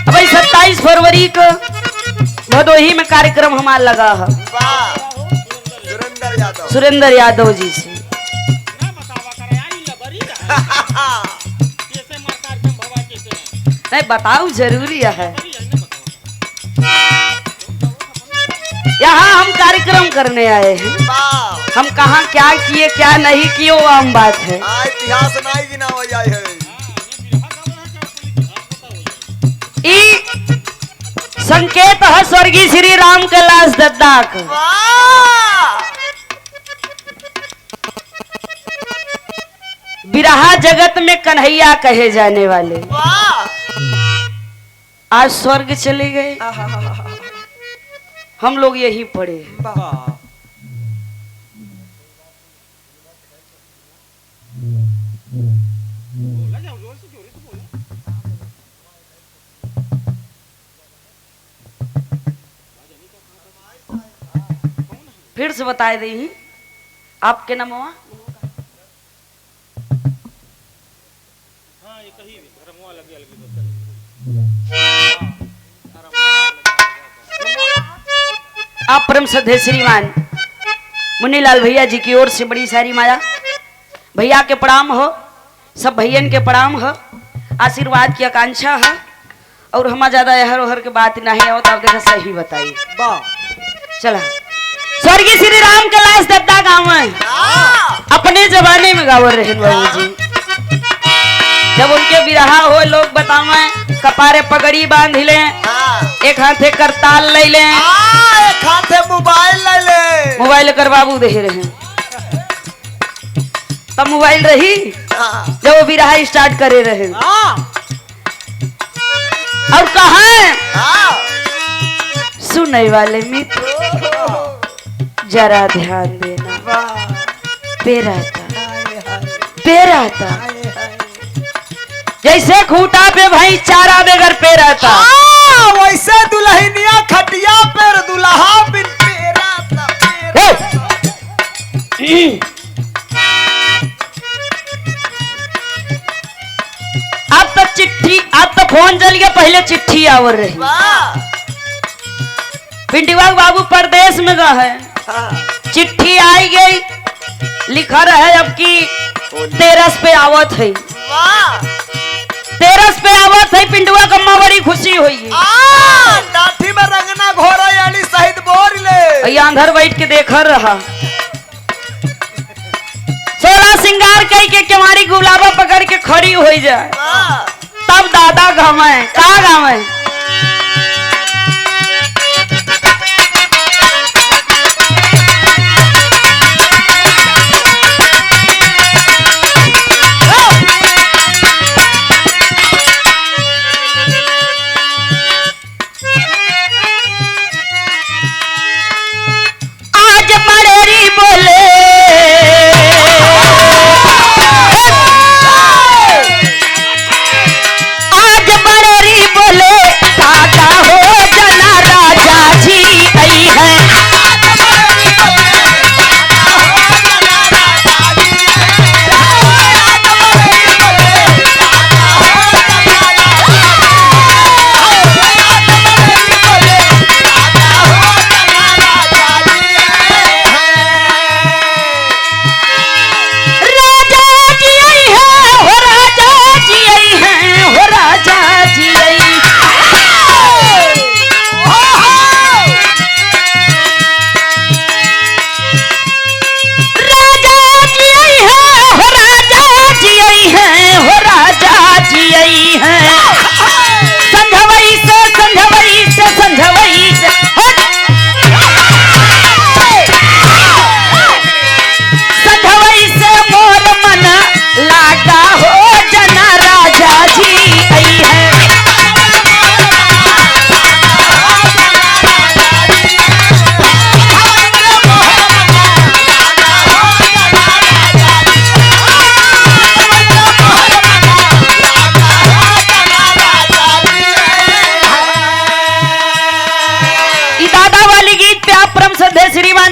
अब 27 फरवरी को भदोही में कार्यक्रम हमारा लगा है सुरेंद्र यादव जी से। नहीं बताओ जरूरी है। यहाँ हम कार्यक्रम करने आए हैं। हम कहाँ क्या किए क्या नहीं किए वो आम बात है। इतिहास नहीं गिना हो जाए है। संकेत है स्वर्गीय श्री राम कैलाश दद्दा का। बिरहा जगत में कन्हैया कहे जाने वाले आज स्वर्ग चले गए। हम लोग यही पढ़े हैं। फिर से बताए दी आपके नाम आप परम श्रद्धेय श्रीमान मुन्नीलाल भैया जी की ओर से बड़ी सारी माया भैया के प्रणाम हो। सब भैयन के प्रणाम हो। आशीर्वाद की आकांक्षा है और हमारा ज्यादा यहर ओहर के बात नहीं हो तो आप देखा सही बताइए। चला स्वर्गीय श्री राम कैलाश दद्दा गाँव है। अपने जमाने में गाँव रहे बाबू जी। जब उनके बिरहा हो लोग बतावे कपारे पगड़ी बांध ले एक हाथे करताल ले ले एक हाथे मोबाइल ले ले। मोबाइल कर बाबू दे रहे तब मोबाइल रही जब वो बिरहा स्टार्ट करे रहे। और कहा सुनने वाले मित्र जरा ध्यान देना पेराता जैसे खूंटा पे भाई चारा बेगर पेराता वैसे दुल्हनिया खटिया पर दुल्हा बिन पेराता। अब तो चिट्ठी अब तो फोन चल गया पहले चिट्ठी आवर रही। पिंडीवा बाबू परदेश में गए चिट्ठी आई गई लिखा रहे अब की 13 पे आवत है 13 पे आवत है। पिंडुआ कम्मा बड़ी खुशी हुई लाठी में रंगना घोड़ा यानी शहीद बोर ले अंदर बैठ के देख रहा 16 सिंगार कई के केवारी गुलाबा पकड़ के खड़ी हो जाए तब दादा घावे का गावे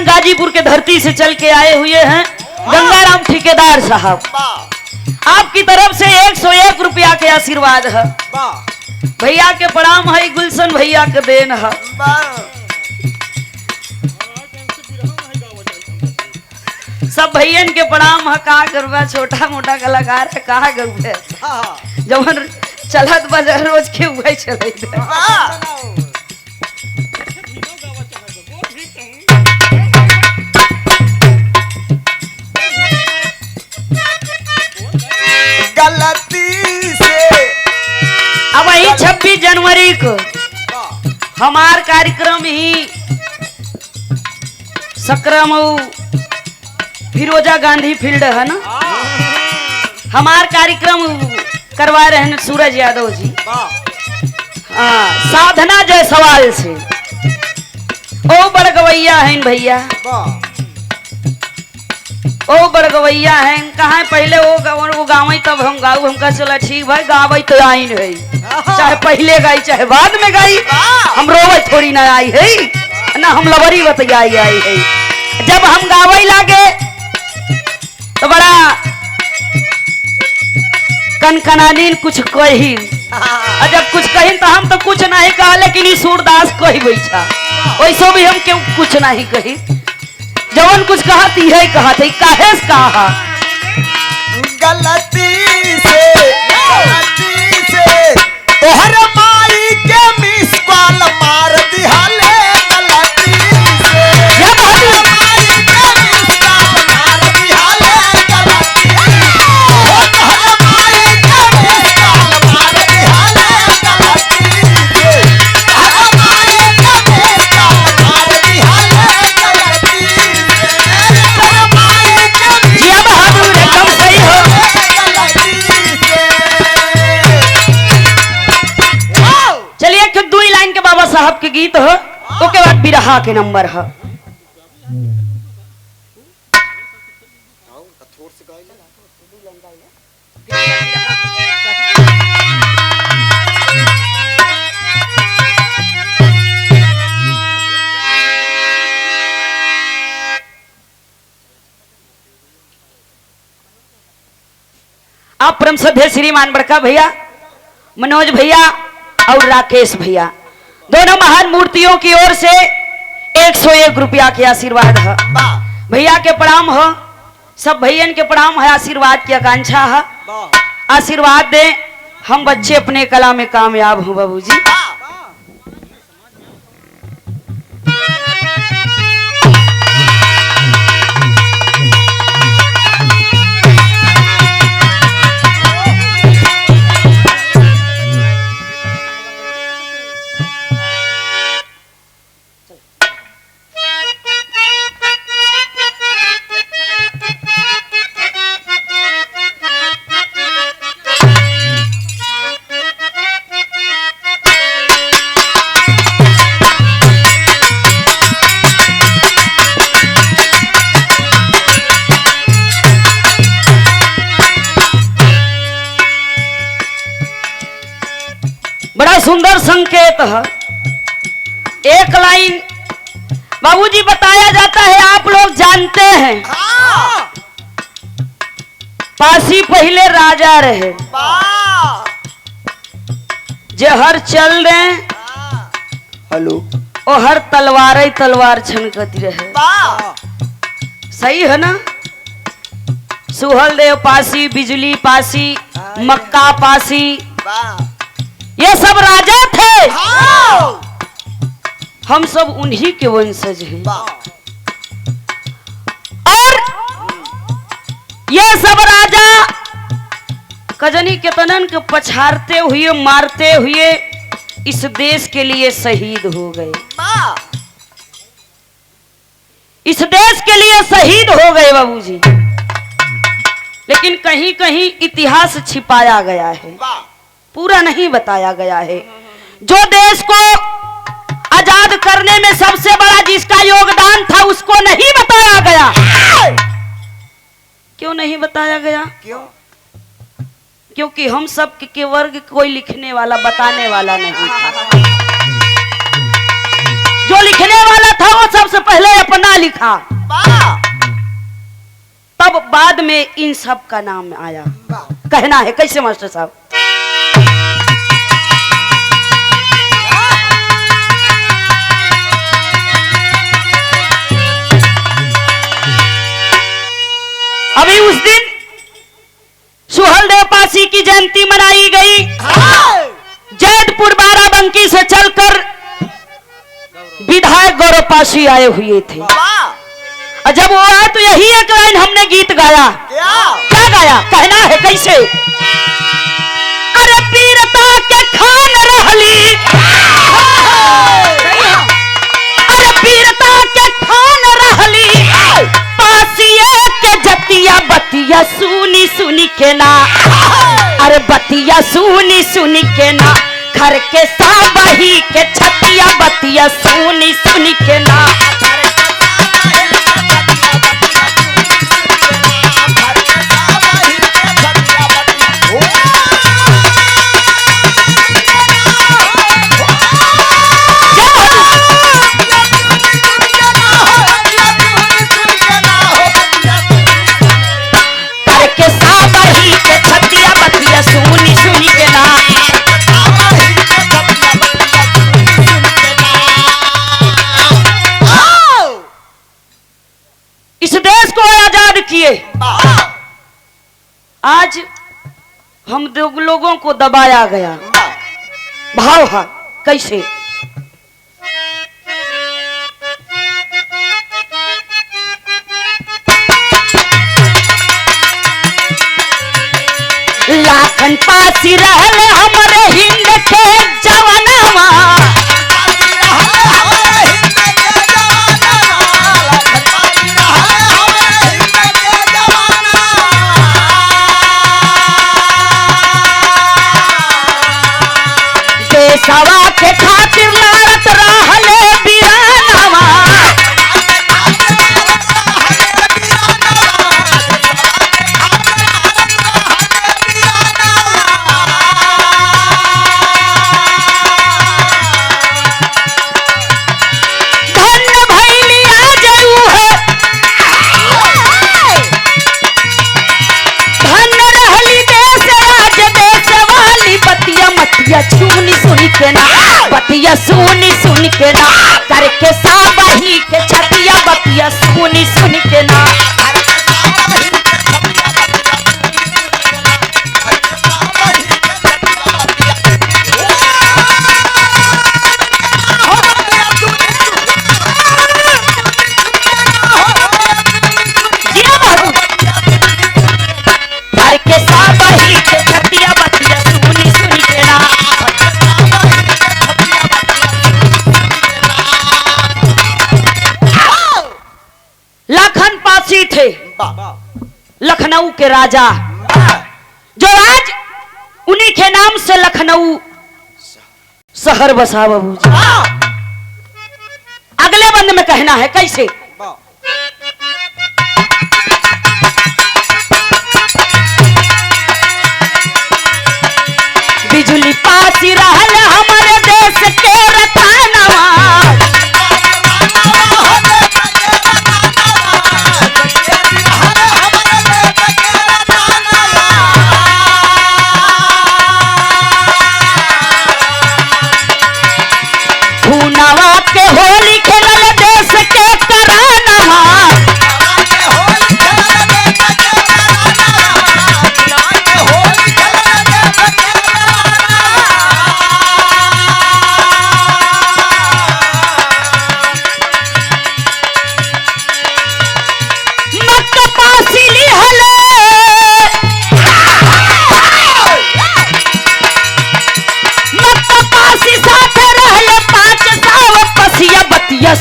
गाजीपुर के धरती से चल के आए हुए हैं गंगाराम ठेकेदार साहब। आपकी तरफ से 101 रुपया के आशीर्वाद है। वाह भैया के प्रणाम है, गुलशन भैया के देन है। वाह सब भैयन के प्रणाम है। कहा गरुआ छोटा मोटा कलाकार है, कहा गरु है हाँ जवन चलत बजा रोज के वही चले। वाह गलती से अब वही 26 जनवरी को वाह हमार कार्यक्रम ही सकरमऊ फिरोजा गांधी फील्ड है ना, हमार कार्यक्रम करवा रहे हैं सूरज यादव जी। वाह साधना जायसवाल से ओ बड़गवैया है भैया, वाह ओ बड़गवैया है। कहा है पहले वो गावे तब हम गाऊ, हमका चला ठीक भाई गावे तो आई है, चाहे पहले गाई चाहे बाद में गाई, हम रोवे थोड़ी ना आई है ना, हम लबरी बतियाई आई है। जब हम गावे लागे तो बड़ा कनकनानीन कुछ कही, और जब कुछ कही तो हम तो कुछ नहीं कहा, लेकिन ई सूरदास कही बैठा, वैसो भी हम क्यों कुछ नहीं कही। जवन कुछ कहा थी है कहा थे, काहे से कहा गलती से तोहर माई के मिस कॉल मार दिहाले, गलती से ये बात माई के मिस कॉल मार दिहाले, गलती ओ तोहर माई के मिस कॉल मार दिहाले, गलती से तोहर माई के मिस कॉल मार दिहाले, गलती से तोहर माई के जिया बहादुर एकदम सही हो। चलिए कि 2 लाइन के बाबा साहब के गीत हो, उसके बाद बिरहा के नंबर है। आप परम श्रद्धेय श्रीमान बड़का भैया, मनोज भैया और राकेश भैया, दोनों महान मूर्तियों की ओर से 101 रुपया के आशीर्वाद है। भैया के प्रणाम हो, सब भैयन के प्रणाम है, आशीर्वाद की आकांक्षा है। आशीर्वाद दे, हम बच्चे अपने कला में कामयाब हों बाबूजी। बड़ा सुंदर संकेत है। एक लाइन बाबूजी बताया जाता है, आप लोग जानते हैं पासी पहले राजा रहे, जे हर चल रहे हेलो ओ हर तलवार ही तलवार छनकती रहे। सही है ना? सुहल देव पासी, बिजली पासी, मक्का पासी, ये सब राजा थे। हम सब उन्हीं के वंशज हैं। और ये सब राजा कजनी केतनन के पछाड़ते हुए, मारते हुए इस देश के लिए शहीद हो गए, इस देश के लिए शहीद हो गए बाबूजी। लेकिन कहीं कहीं इतिहास छिपाया गया है, पूरा नहीं बताया गया है। जो देश को आजाद करने में सबसे बड़ा जिसका योगदान था, उसको नहीं बताया गया। क्यों नहीं बताया गया? क्यों? क्योंकि हम सब के वर्ग कोई लिखने वाला, बताने वाला नहीं था। जो लिखने वाला था वो सबसे पहले अपना लिखा, तब बाद में इन सब का नाम आया। कहना है कैसे मास्टर साहब? अभी उस दिन सुहलदेव पासी की जयंती मनाई गई। जैदपुर बाराबंकी से चलकर विधायक गौरव पासी आए हुए थे। और जब वो आए तो यही एक लाइन हमने गीत गाया। क्या गाया? कहना है कैसे? अरे पीरता के खान रहली, अरे पीरता के खान रहली, पासिए के जतिया बतिया सुनी सुनी के ना, अरे बतिया सुनी सुनी के ना, घर के साबही के छतिया बतिया सुनी सुनी के ना। आज हम लोगों को दबाया गया। भाव है कैसे? लाखन पासी रहले हमरे हिंद के जवानवा, सवा के खातिर लड़त रहले बीरानवा, धन भैली आ जाऊ है, धन रहली देश राज देश वाली बतिया मतिया छूनी सुनी के ना, बतिया सुनी सुनी के ना, करके साबही के छतिया बतिया सुनी सुनी के ना। करके साबही के छतिया बतिया सुनी सुनी के ना। लखन पासी थे लखनऊ के राजा, जो आज उन्हीं के नाम से लखनऊ शहर बसा बाबू। अगले बंद में कहना है कैसे? बिजुली पासी रहल हमारे देश के रतनवा, भूनवा के होली खेलल देश के करानवा,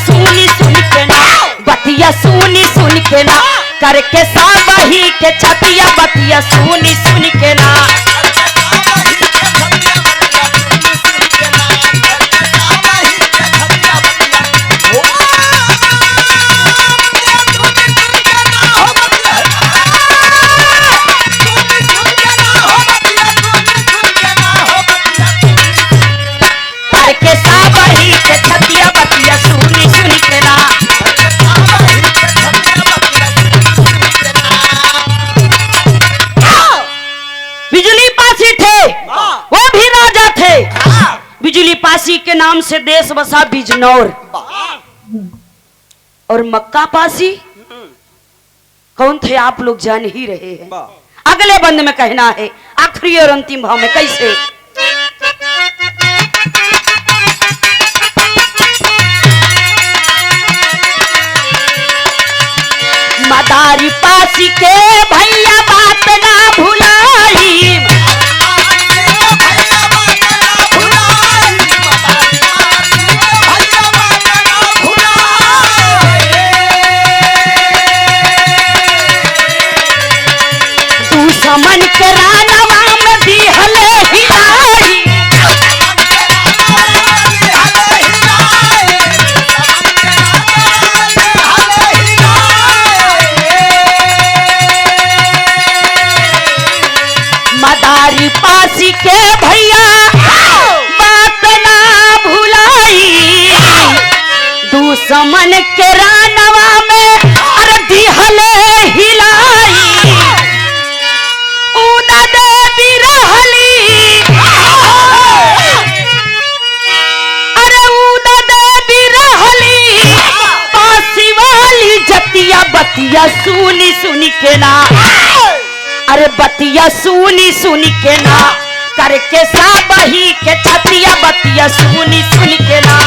सुनी सुन के ना, बतिया सुनी सुन के ना, करके साबही के छतिया बतिया सुनी सुन के ना। करके साबही के छतिया बतिया सुनी सुनी के ना। नाम से देश बसा बिजनौर। और मक्का पासी कौन थे आप लोग जान ही रहे हैं। अगले बंद में कहना है आखिरी और अंतिम भाव में कैसे। मदारी पासी के भैया बात ना भुलाई। दुश्मन के रानवा में दिहले हिलाई। मदारी पासी के भैया बात ना भुलाई। दुश्मन के रानवा में अरे दिहले हिलाई। उदा देवी रहली अरे उदा देवी रहली पासी वाली जतिया बतिया सुनी सुनी के ना। अरे बतिया सुनी सुनी के ना करके साबही के छतिया बतिया सुनी सुनी के ना।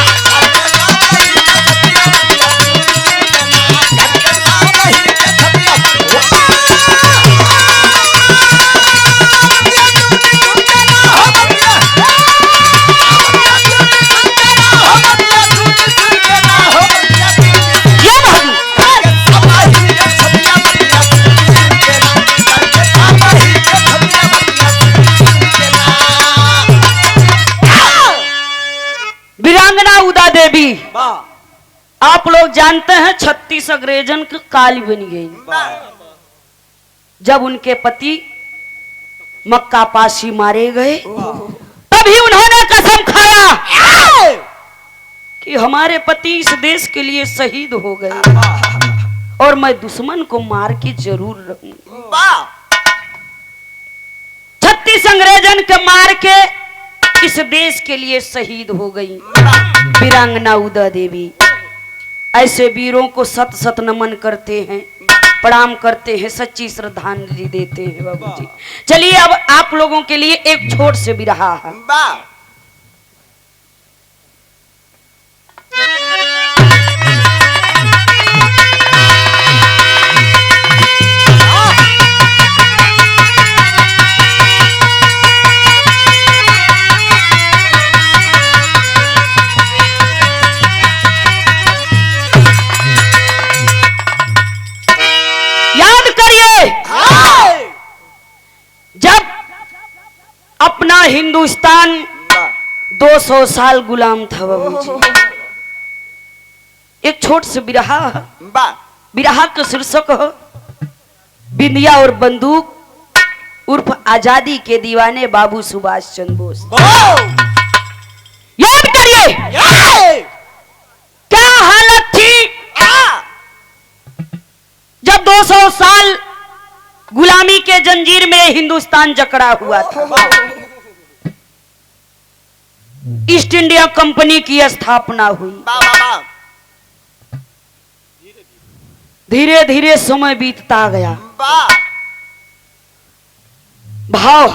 वीरांगना उदा देवी आप लोग जानते हैं 36 अंग्रेजन की काली बन गई जब उनके पति मक्का पासी मारे गए। तभी उन्होंने कसम खाया कि हमारे पति इस देश के लिए शहीद हो गए और मैं दुश्मन को मार के जरूर रहूंगा। 36 अंग्रेजन के मार के इस देश के लिए शहीद हो गई वीरांगना उदा देवी। ऐसे वीरों को सत सत नमन करते हैं, प्रणाम करते हैं, सच्ची श्रद्धांजलि देते हैं बाबूजी। चलिए अब आप लोगों के लिए एक छोट से बिरहा है। जब अपना हिंदुस्तान 200 साल गुलाम था बाबूजी। एक छोट से बिरहा है। बिरहा का शीर्षक हो बिंदिया और बंदूक उर्फ आजादी के दीवाने बाबू सुभाष चंद्र बोस। याद करिए क्या हालत थी जब 200 साल गुलामी के जंजीर में हिंदुस्तान जकड़ा हुआ था। ईस्ट इंडिया कंपनी की स्थापना हुई। धीरे धीरे समय बीतता गया। भाव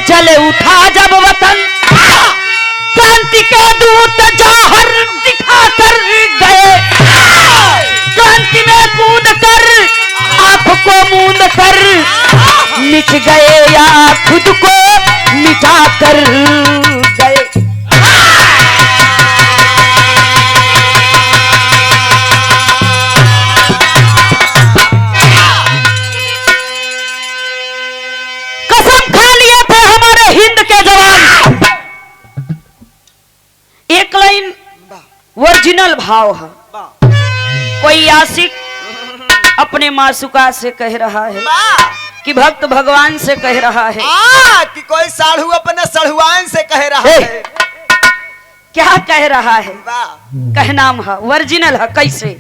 जले उठा जब वतन क्रांति के दूत जौहर दिखाकर गए। क्रांति में कूद कर आंख को मूंद कर मिट गए या खुद को मिटा कर गए। ओरिजिनल भाव है। कोई आशिक अपने मासूका से कह रहा है कि भक्त भगवान से कह रहा है कि कोई साढ़ू अपने सढ़ुआन से कह रहा हे! है। क्या कह रहा है? वाह कहनाम है ओरिजिनल है। कैसे?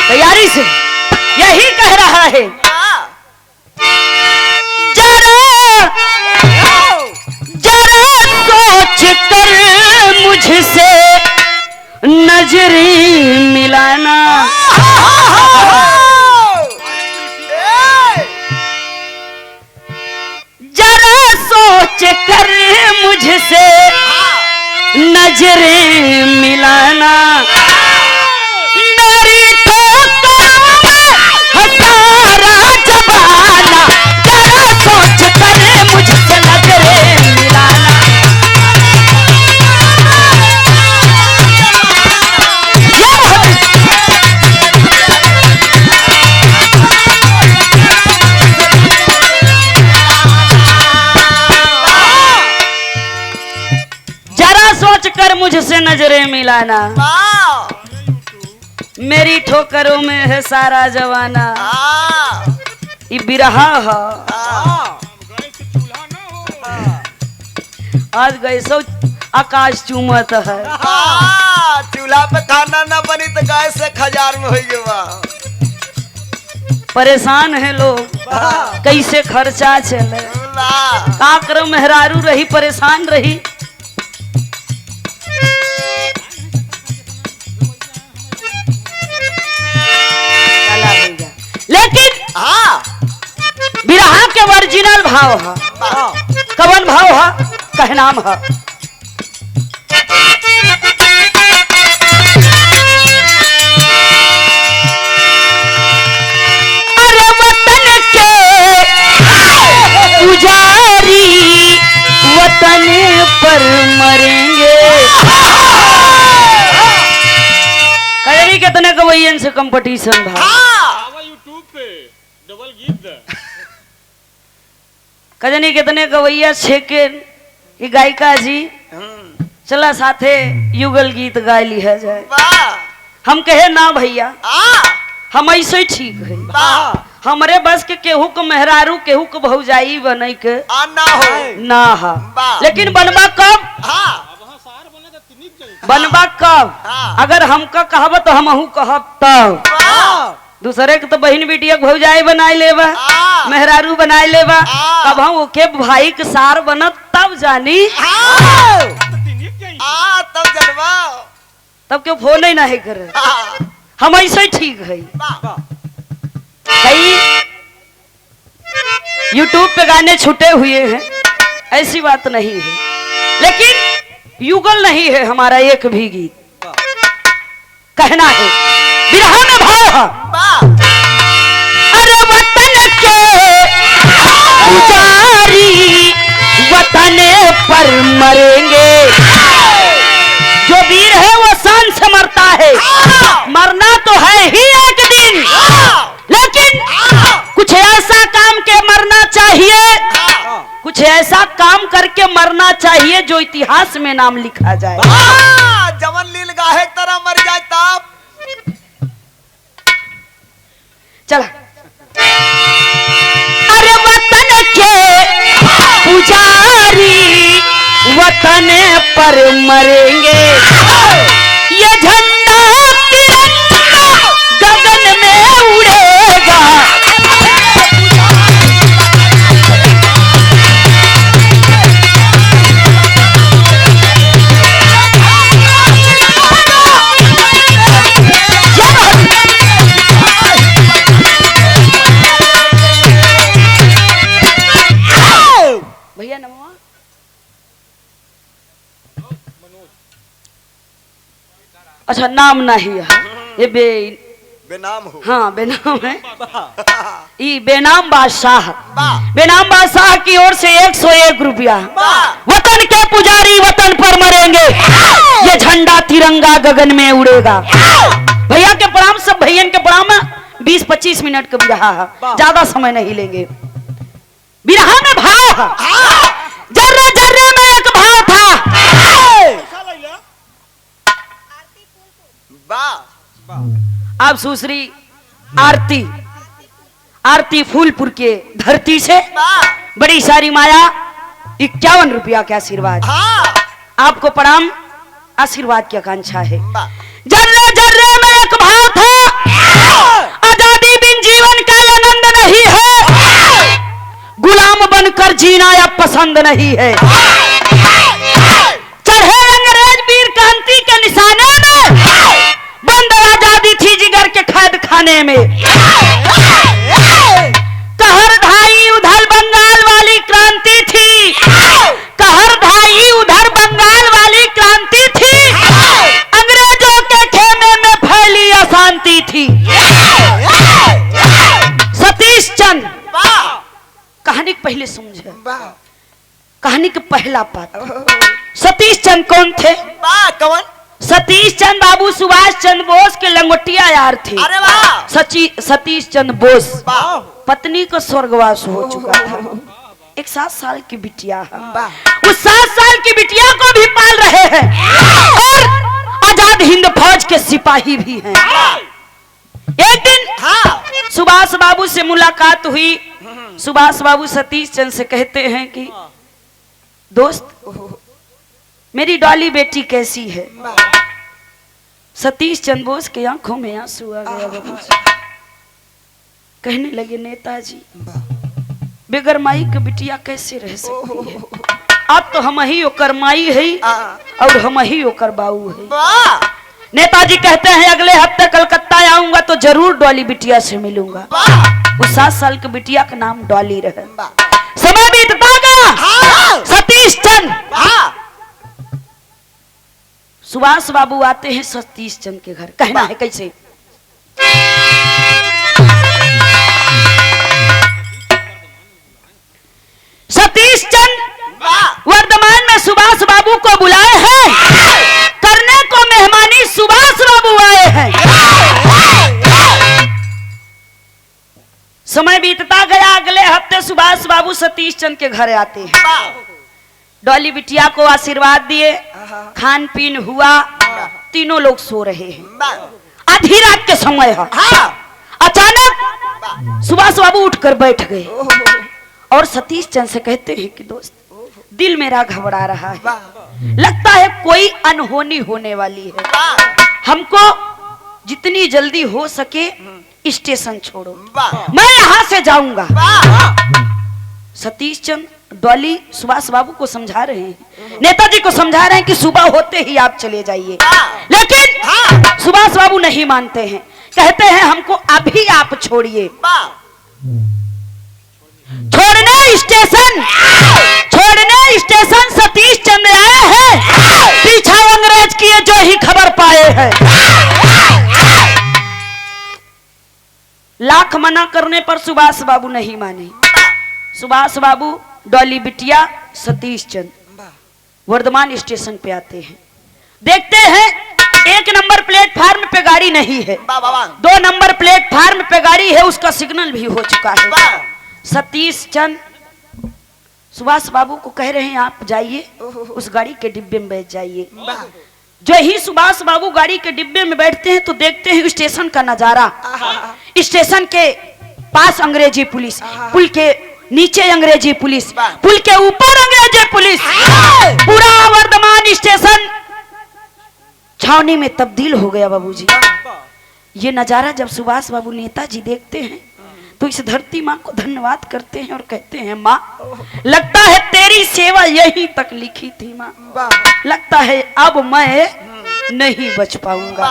तैयारी से यही कह रहा है, जरा जरा सोच कर मुझसे नजरें मिलाना। जरा सोच कर मुझसे नजरें मिलाना। मेरी ठोकरों में हजारा जबाना। जरा सोच कर मुझसे नजरें मिलाना। जरा सोच कर मुझसे नजरें मिलाना। मेरी ठोकरों में है सारा जवाना। ये बिरहा है। आज गए सो आकाश चूमत है। चूल्हा पे खाना न बनी तो गैस से खजार में हो गया। परेशान है लोग, कैसे खर्चा चले। का करो, मेहरारू रही परेशान रही। लेकिन बिरहा के ओरिजिनल भाव है। कवन भाव है? कहनाम है, अरे वतन के पुजारी वतन पर मरेंगे। कहीं कितने गवैयन से कंपटीशन भाव। कजनी कितने गवैया छेके ये गायिका जी चला साथे युगल गीत गा ली है जाए। हम कहे ना भैया, हम ऐसे ठीक है। हमरे बस के केहू को मेहरारू केहू को भौजाई बने के ना हा। लेकिन बनबा कब? बनबा कब? अगर हमका कहब तो हमहू कहब तब। दूसरे के तो बहन बेटिया भौजाई बनाए लेबा, मेहरारू बनाए लेबा। तब हम ओके भाई के सार बनत तब जानी। तब जनवा तब क्यों फोन ही नहीं करे। हम ऐसे ठीक है। कई YouTube पे गाने छुटे हुए हैं, ऐसी बात नहीं है। लेकिन युगल नहीं है हमारा एक भी गीत। कहना है बिरहा में भाव है, अरे वतन के पुजारी वतन पर मरेंगे। जो वीर है वो शान से मरता है। मरना तो है ही एक दिन, लेकिन कुछ ऐसा काम के मरना चाहिए, कुछ ऐसा काम करके मरना चाहिए जो इतिहास में नाम लिखा जाए। जवन लील गाहे तरह मर जाए तब। चला, अरे वतन के पुजारी वतन पर मरेंगे। ये झंडा तिरंगा गगन में उड़ेगा। भैया नमवा। अच्छा नाम नहीं है ये बेनाम हो। हाँ बेनाम है। ये बेनाम बादशाह, बेनाम बादशाह की ओर से 101 रुपया। वतन के पुजारी वतन पर मरेंगे, ये झंडा तिरंगा गगन में उड़ेगा। भैया के प्रणाम सब। भैयन के प्रणाम में 20-25 मिनट का बिरहा है, ज्यादा समय नहीं लेंगे। बिरहा में भाव है, जर्रे जर्रे में एक भाव था। अब सुश्री आरती, आरती फूलपुर के धरती से बड़ी सारी माया 51 रुपया के आशीर्वाद। आपको प्रणाम, आशीर्वाद की आकांक्षा है। जर्रे जर्रे में एक भाव था, आजादी बिन जीवन का आनंद नहीं है, गुलाम बनकर जीना या पसंद नहीं है। चढ़े अंग्रेज वीर क्रांति के निशाने में, बंद आजादी थी जिगर के कैद खाने में। कहर ढाई उधर बंगाल वाली क्रांति थी, कहर ढाई उधर बंगाल वाली क्रांति थी, अंग्रेजों के खेमे में फैली अशांति थी। सतीश चंद, कहानी के पहले समझे, कहानी के पहला पात्र। सतीश चंद कौन थे? कौन? सतीश चंद बाबू सुभाष चंद्र बोस के लंगोटिया यार थे। अरे वाह! सतीश चंद्र बोस पत्नी का स्वर्गवास हो चुका था, एक 7 साल की बिटिया है, उस 7 साल की बिटिया को भी पाल रहे हैं और आजाद हिंद फौज के सिपाही भी हैं। एक दिन सुभाष बाबू से मुलाकात हुई। सुभाष बाबू सतीश चंद से कहते हैं कि दोस्त, मेरी डॉली बेटी कैसी है? सतीश चंद्र बोस के आंखों में आंसू आ गया बाबू। कहने लगे, नेताजी, बेगर माई की बिटिया कैसे रह सकती है? अब तो हम ही ओकर माई है और हम ही ओकर बाबू है। नेताजी कहते हैं, अगले हफ्ते कलकत्ता आऊंगा तो जरूर डॉली बिटिया से मिलूंगा। उस 7 साल की बिटिया का नाम डॉली रहे। समय बीतता गया। सतीश चंद, सुभाष बाबू आते हैं सतीश चंद के घर। कहना है कैसे? सतीश चंद वर्तमान में सुभाष बाबू को बुलाए हैं, करने को मेहमानी सुभाष बाबू आए हैं। समय बीतता गया। अगले हफ्ते सुभाष बाबू सतीश चंद के घर आते हैं। डॉली बिटिया को आशीर्वाद दिए, खान पीन हुआ, तीनों लोग सो रहे हैं। आधी रात के समय है। अचानक सुभाष बाबू उठकर बैठ गए और सतीश चंद से कहते हैं कि दोस्त, दिल मेरा घबरा रहा है, लगता है कोई अनहोनी होने वाली है, हमको जितनी जल्दी हो सके स्टेशन छोड़ो, मैं यहाँ से जाऊंगा। सतीश चंद डॉली सुभाष बाबू को समझा रहे हैं, नेताजी को समझा रहे हैं कि सुबह होते ही आप चले जाइए, लेकिन सुभाष बाबू नहीं मानते हैं। कहते हैं हमको अभी आप छोड़िए। छोड़ने स्टेशन सतीश चंद्र आए हैं, पीछा अंग्रेज किए जो ही खबर पाए हैं। लाख मना करने पर सुभाष बाबू नहीं माने। सुभाष बाबू, डॉली बिटिया, सतीश चंद वर्धमान स्टेशन पे आते हैं। देखते हैं 1 नंबर प्लेटफार्म पे गाड़ी नहीं है, 2 नंबर प्लेटफार्म पे गाड़ी है, उसका सिग्नल भी हो चुका है। सतीश चंद सुभाष बाबू को कह रहे हैं आप जाइए, उस गाड़ी के डिब्बे में बैठ जाइए। जो ही सुभाष बाबू गाड़ी के डिब्बे में बैठते हैं तो देखते हैं स्टेशन का नजारा। स्टेशन के पास अंग्रेजी पुलिस, पुल के नीचे अंग्रेजी पुलिस, पुल के ऊपर अंग्रेजी पुलिस, पूरा वर्धमान स्टेशन छावनी में तब्दील हो गया बाबूजी। ये नजारा जब सुभाष बाबू नेताजी देखते हैं तो इस धरती माँ को धन्यवाद करते हैं और कहते हैं, माँ, लगता है तेरी सेवा यहीं तक लिखी थी माँ, लगता है अब मैं नहीं बच पाऊंगा।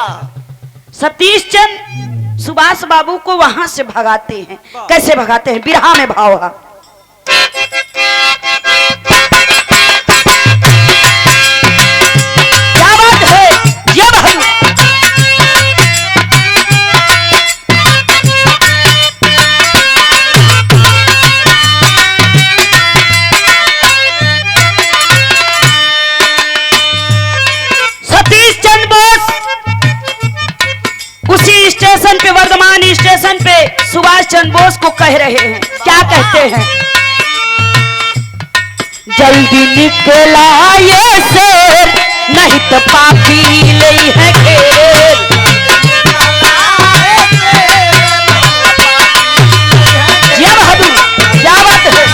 सतीश चंद सुभाष बाबू को वहां से भगाते हैं। कैसे भगाते हैं? बिरहा में भाव है। क्या बात है ये भाई? सतीश चंद्र बोस उसी स्टेशन पे, वर्धमान स्टेशन पे सुभाष चंद्र बोस को कह रहे हैं, क्या कहते हैं? जल्दी निकला ये शेर, नहीं तो पापी लई है घेर। ये बहादुर, क्या बात है?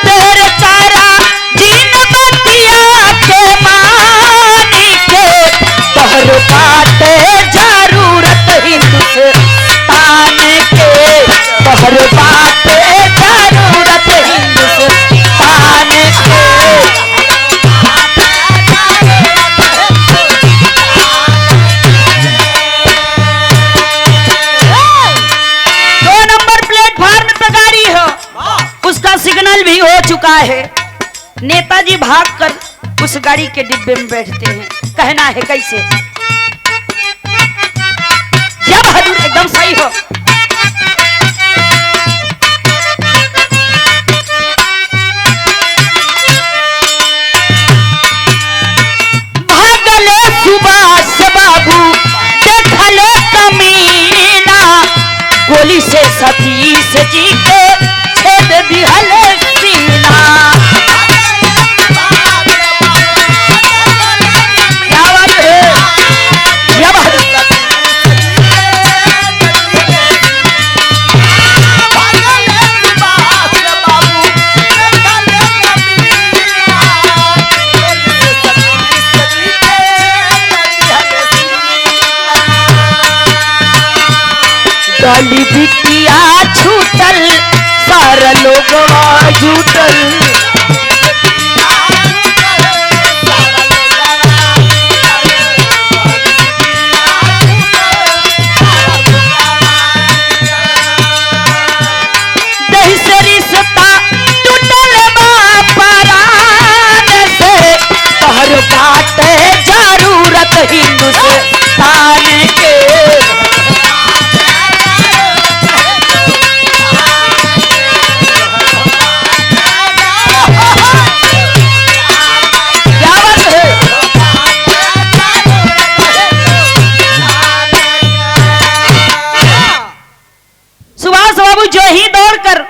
तेरे तारा जीन बतिया के मानी के, तोहर बाटे जरूरत हिंदुस्तान के, तोहर बाटे जरूरत हिंदुस्तान के। 2 नंबर प्लेटफार्म पे गाड़ी हो, उसका सिग्नल भी हो चुका है। नेताजी भागकर उस गाड़ी के डिब्बे में बैठते हैं। कहना है कैसे? क्या बहादुर, एकदम सही हो। भागले सुभाष बाबू देखले कमीना, गोली से सतीश जी के छेद दिहले सीना। क्या बात है? क्या बात है? गाली बिटिया छूटल, सारा लोग जुटल। दही से रिश्ता टूटल बा परान से, तोहर बाटे जरूरत हिंदुस्तान के। जो ही दौड़कर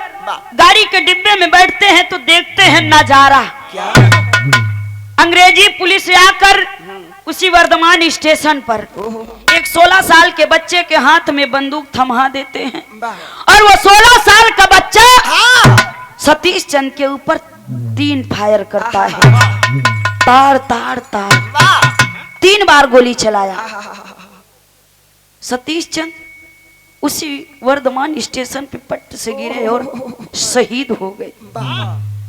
गाड़ी के डिब्बे में बैठते हैं तो देखते हैं नजारा। क्या? अंग्रेजी पुलिस आकर उसी वर्धमान स्टेशन पर एक 16 साल के बच्चे के हाथ में बंदूक थमा देते हैं और वो 16 साल का बच्चा सतीश चंद के ऊपर 3 फायर करता है। तार तार तार 3 बार गोली चलाया। सतीश चंद उसी वर्धमान स्टेशन पे पट से गिरे और शहीद हो गए।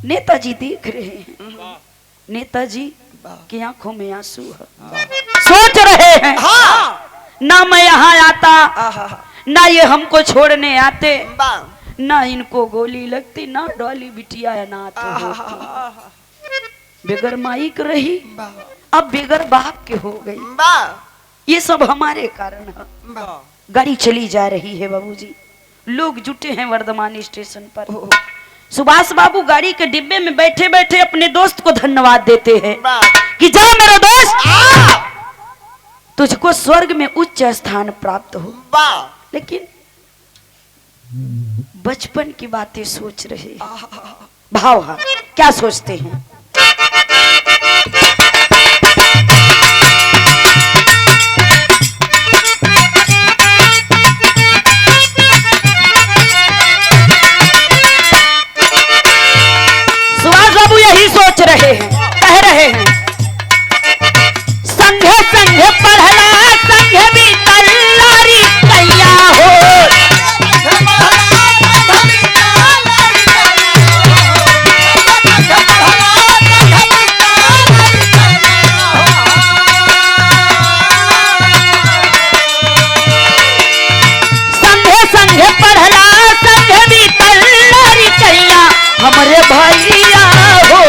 नेताजी देख रहे हैं, नेताजी की आंखों में आंसू है। सोच रहे हैं ना मैं यहाँ आता, ना ये हमको छोड़ने आते, ना इनको गोली लगती, ना डॉली बिटिया अनाथ होती। बेगर माई की रही, अब बेगर बाप के हो गई। ये सब हमारे कारण है। गाड़ी चली जा रही है बाबूजी, लोग जुटे हैं वर्धमान स्टेशन पर। सुभाष बाबू गाड़ी के डिब्बे में बैठे बैठे अपने दोस्त को धन्यवाद देते हैं कि जा मेरा दोस्त, तुझको स्वर्ग में उच्च स्थान प्राप्त हो। लेकिन बचपन की बातें सोच रहे भाव, हाँ क्या सोचते हैं? यही सोच रहे हैं, कह रहे हैं संघे संघे पढ़ला संघे भी तल्लारी कैया हो। संघे संघे पढ़ला संघे भी तल्लारी कैया, हमरे भैया हो।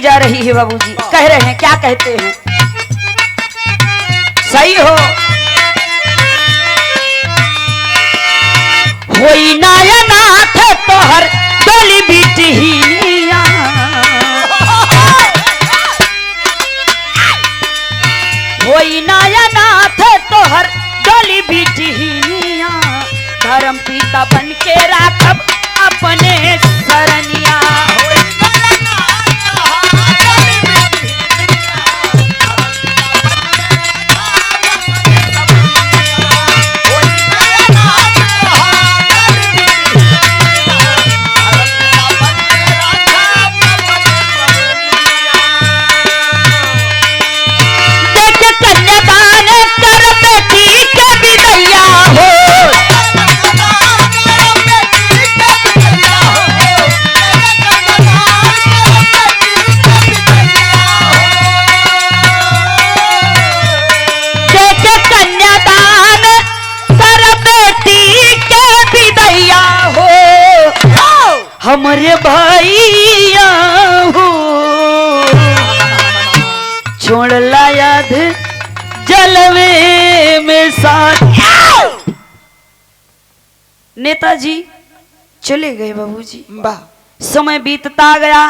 जा रही है बाबूजी, कह रहे हैं, क्या कहते हैं, सही हो। होई नायनाथ तोहर डोली बिटिया, होई नायनाथ तोहर डोली बिटिया, धर्म पिता बन के राखब अपने शरणिया। हमरे भैया हो छोड़ला याद जलवे में साथ। नेताजी चले गए बाबूजी, समय बीतता गया।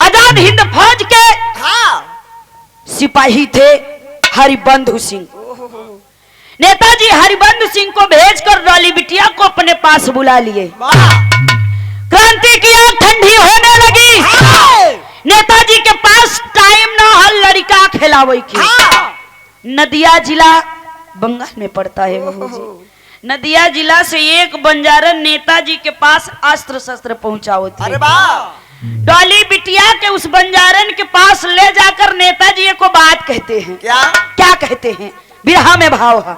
आजाद हिंद फौज के सिपाही थे हरिबंधु सिंह। नेताजी हरिबंधु सिंह को भेजकर डॉली बिटिया को अपने पास बुला लिए। क्रांति की आग ठंडी होने लगी। नेताजी के पास टाइम ना हल लड़का खिलावे की। नदिया जिला बंगाल में पड़ता है बाबूजी। नदिया जिला से एक बंजारन नेताजी के पास अस्त्र शस्त्र पहुंचाओ थे। अरे वाह। डॉली बिटिया के उस बंजारन के पास ले जाकर नेताजी को बात कहते हैं। क्या कहते हैं? बिरहा में भाव है।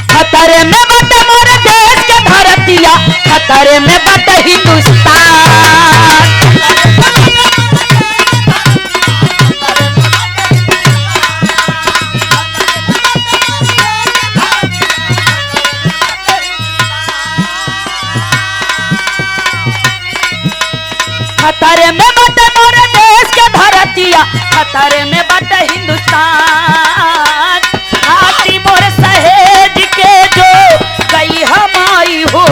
खतरे में बटे मोरे देश के भारतीय, खतरे में बटे हिंदुस्तान। खतरे में बटे मोरे देश के भारतीय, खतरे में बटे हिंदुस्तान। हाथी मोरे सहेज के जो कई हमाई हो,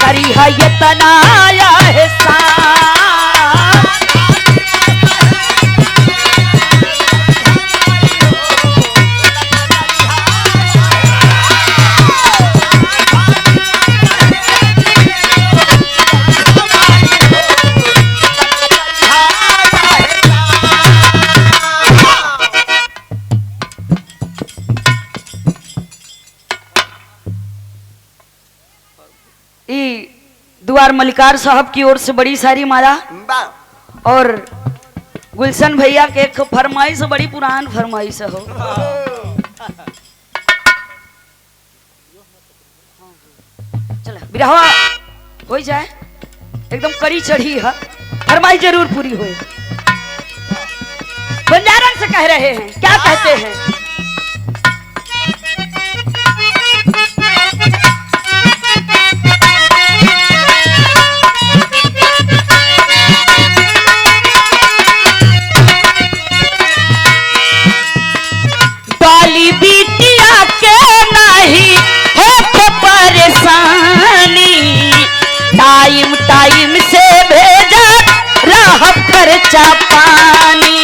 करी है ये तनाया एहसान। दुआर मलिकार साहब की ओर से बड़ी सारी माला और गुलशन भैया के एक फरमाइश, बड़ी पुरान फरमाइश हो। चलो बिरहवा हो जाए, एकदम कड़ी चढ़ी है, फरमाइश जरूर पूरी हो। बंजारन से कह रहे हैं, क्या कहते हैं? बिटिया के नहीं हो परेशानी, टाइम टाइम से भेजा रह खर्चा पानी।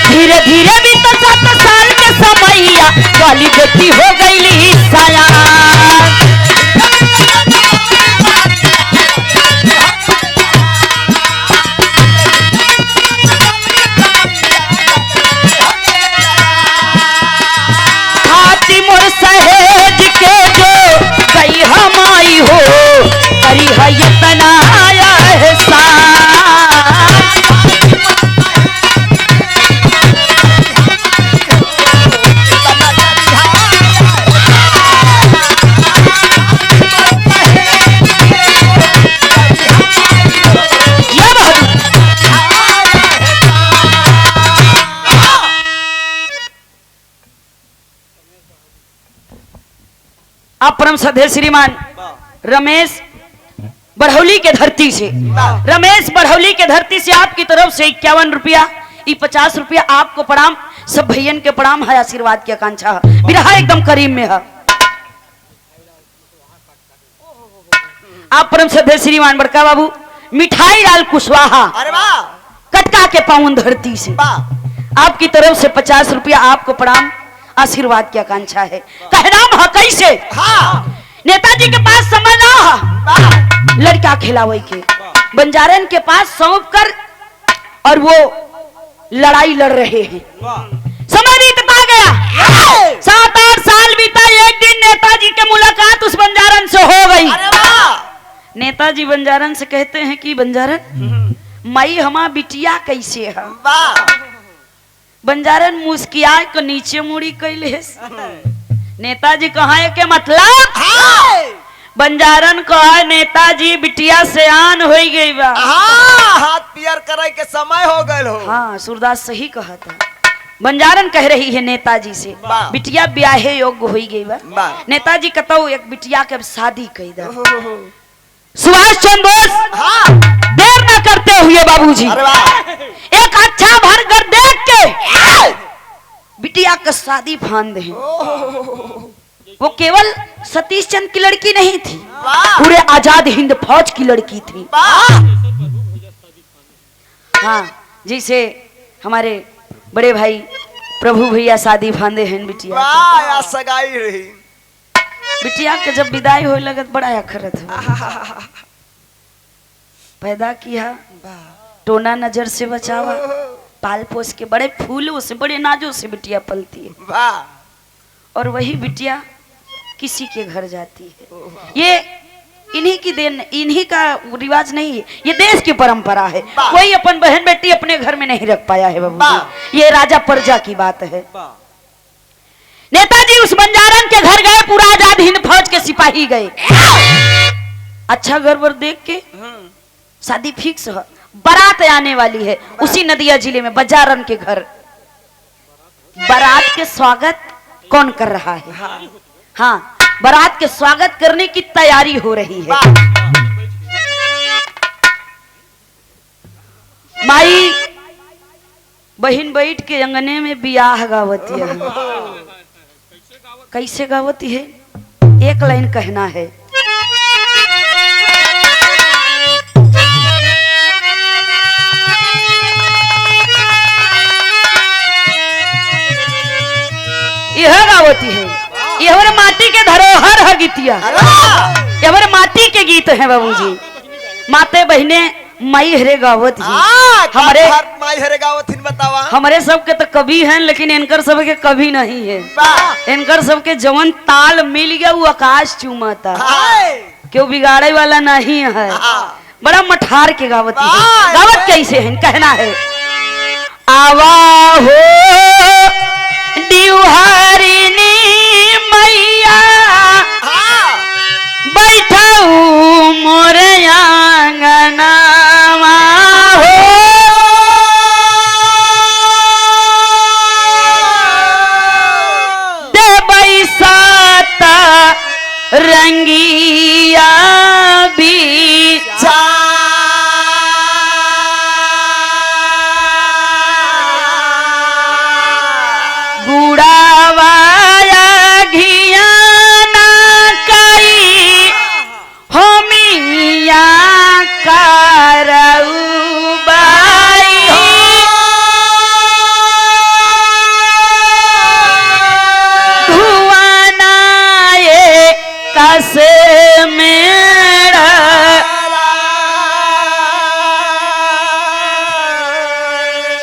धीरे धीरे बीता 7 साल के समैया, वाली बेटी हो गई साया। आप परम श्रद्धेय श्रीमान रमेश बढ़ौली के धरती से, रमेश बढ़ौली के धरती से आपकी तरफ से 51 रुपया, 50 रुपया आपको प्रणाम। सब भैयन के प्रणाम है, आशीर्वाद की आकांक्षा है, बिरहा एकदम करीब में है। आप परम श्रद्धेय श्रीमान बड़का बाबू मिठाई लाल कुशवाहा, अरे वाह, कटका के पावन धरती से आपकी तरफ से 50 रुपया आपको प्रणाम, आशीर्वाद की आकांक्षा है। कहना है कैसे? हाँ, नेताजी के पास समय ना है लड़का खिलावे के, बंजारन के पास सौंप कर और वो लड़ाई लड़ रहे हैं। समय बीतता गया, 7-8 साल बीता। एक दिन नेताजी के मुलाकात उस बंजारन से हो गई। अरे वाह, नेताजी बंजारन से कहते हैं कि बंजारन मई हमा बिटिया कैसे है? वाह, बंजारन मुस्किया को नीचे मुड़ी कैले। नेताजी कहा के मतलब? हाँ, बंजारन कहा नेताजी बिटिया से आन हो गई बा। हाँ, हाथ पियर करे के समय हो गए हो। हाँ, सूरदास सही कहा था। बंजारन कह रही है नेताजी से बिटिया ब्याहे योग्य हो गई बा। नेताजी कहता एक बिटिया के शादी कई दा। सुभाष चंद्र बोस हाँ, देर न करते हुए बाबूजी अरे वाह, एक अच्छा भर कर देख के बिटिया का शादी फांद है। वो केवल सतीश चंद्र की लड़की नहीं थी, वाह, पूरे आजाद हिंद फौज की लड़की थी। वाह, हाँ, जिसे हमारे बड़े भाई प्रभु भैया शादी फांदे हैं बिटिया के। वाह, या सगाई रही। बिटिया के जब विदाई हो लगत बड़ा अखरत हो, पैदा किया टोना नजर से बचावा, पाल पोस के बड़े फूलों से बड़े नाजों से बिटिया पलती है। वाह, और वही बिटिया किसी के घर जाती है। ये इन्हीं की देन, इन्हीं का रिवाज नहीं है, ये देश की परंपरा है। कोई अपन बहन बेटी अपने घर में नहीं रख पाया है बाबू, ये राजा प्रजा की बात है। नेताजी उस बंजारन के घर गए, पूरा आजाद हिंद फौज के सिपाही गए। अच्छा घर वर देख के शादी फिक्स है, बारात आने वाली है उसी नदिया जिले में बंजारन के घर। बारात के स्वागत कौन कर रहा है? हाँ, बारात के स्वागत करने की तैयारी हो रही है। माई बहन बैठ के अंगने में बियाह गावती है। कैसे गावती है? एक लाइन कहना है, यह गावती है। यह माटी के धरोहर है गीतिया, यह माटी के गीत है बाबूजी। माते बहने माई हरे गावत ही। हमारे माई हरे गावत ही बतावा। हमारे सबके तो कभी हैं, लेकिन इनकर सबके कभी नहीं है। इनकर सबके जवन ताल मिल गया वो आकाश चूमाता, क्यों बिगाड़े वाला नहीं है। बड़ा मठार के गावत ही। गावत कैसे है? कहना है, आवा हो दिवहारिनी मैया बैठाऊ मोर आंगनावा हो, दे बैसाता रंगिया बीचा।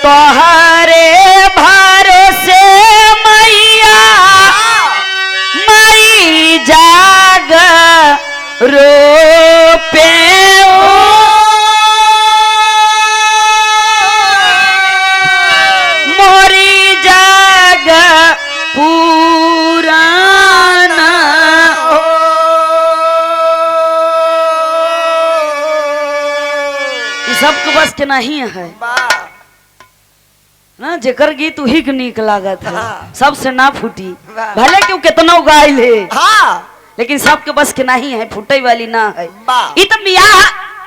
तोहरे भरोसे मैया मई जाग रोपे मोरी जाग पुराना। ये सबके बस के नहीं है ना, जेकर गीत वही के नीक लागत है, सबसे ना फूटी। भले क्यों कितना गाइल है, लेकिन सबके बस के नहीं है, फुटे वाली ना है। वाह। इत मियाँ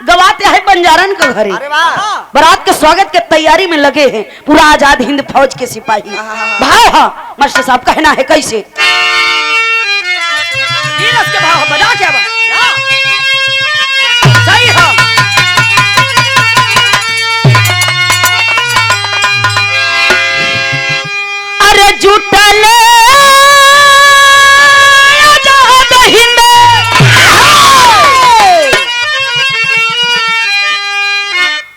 गवाते हैं बंजारन के घरे। अरे वाह बारात के स्वागत के तैयारी में लगे हैं पूरा आजाद हिंद फौज के सिपाही। भाव हाँ मास्टर साहब कहना है कैसे? नीरज के भाव बजा क्या बा? सही है। अरे जुटले आजाद हिंद,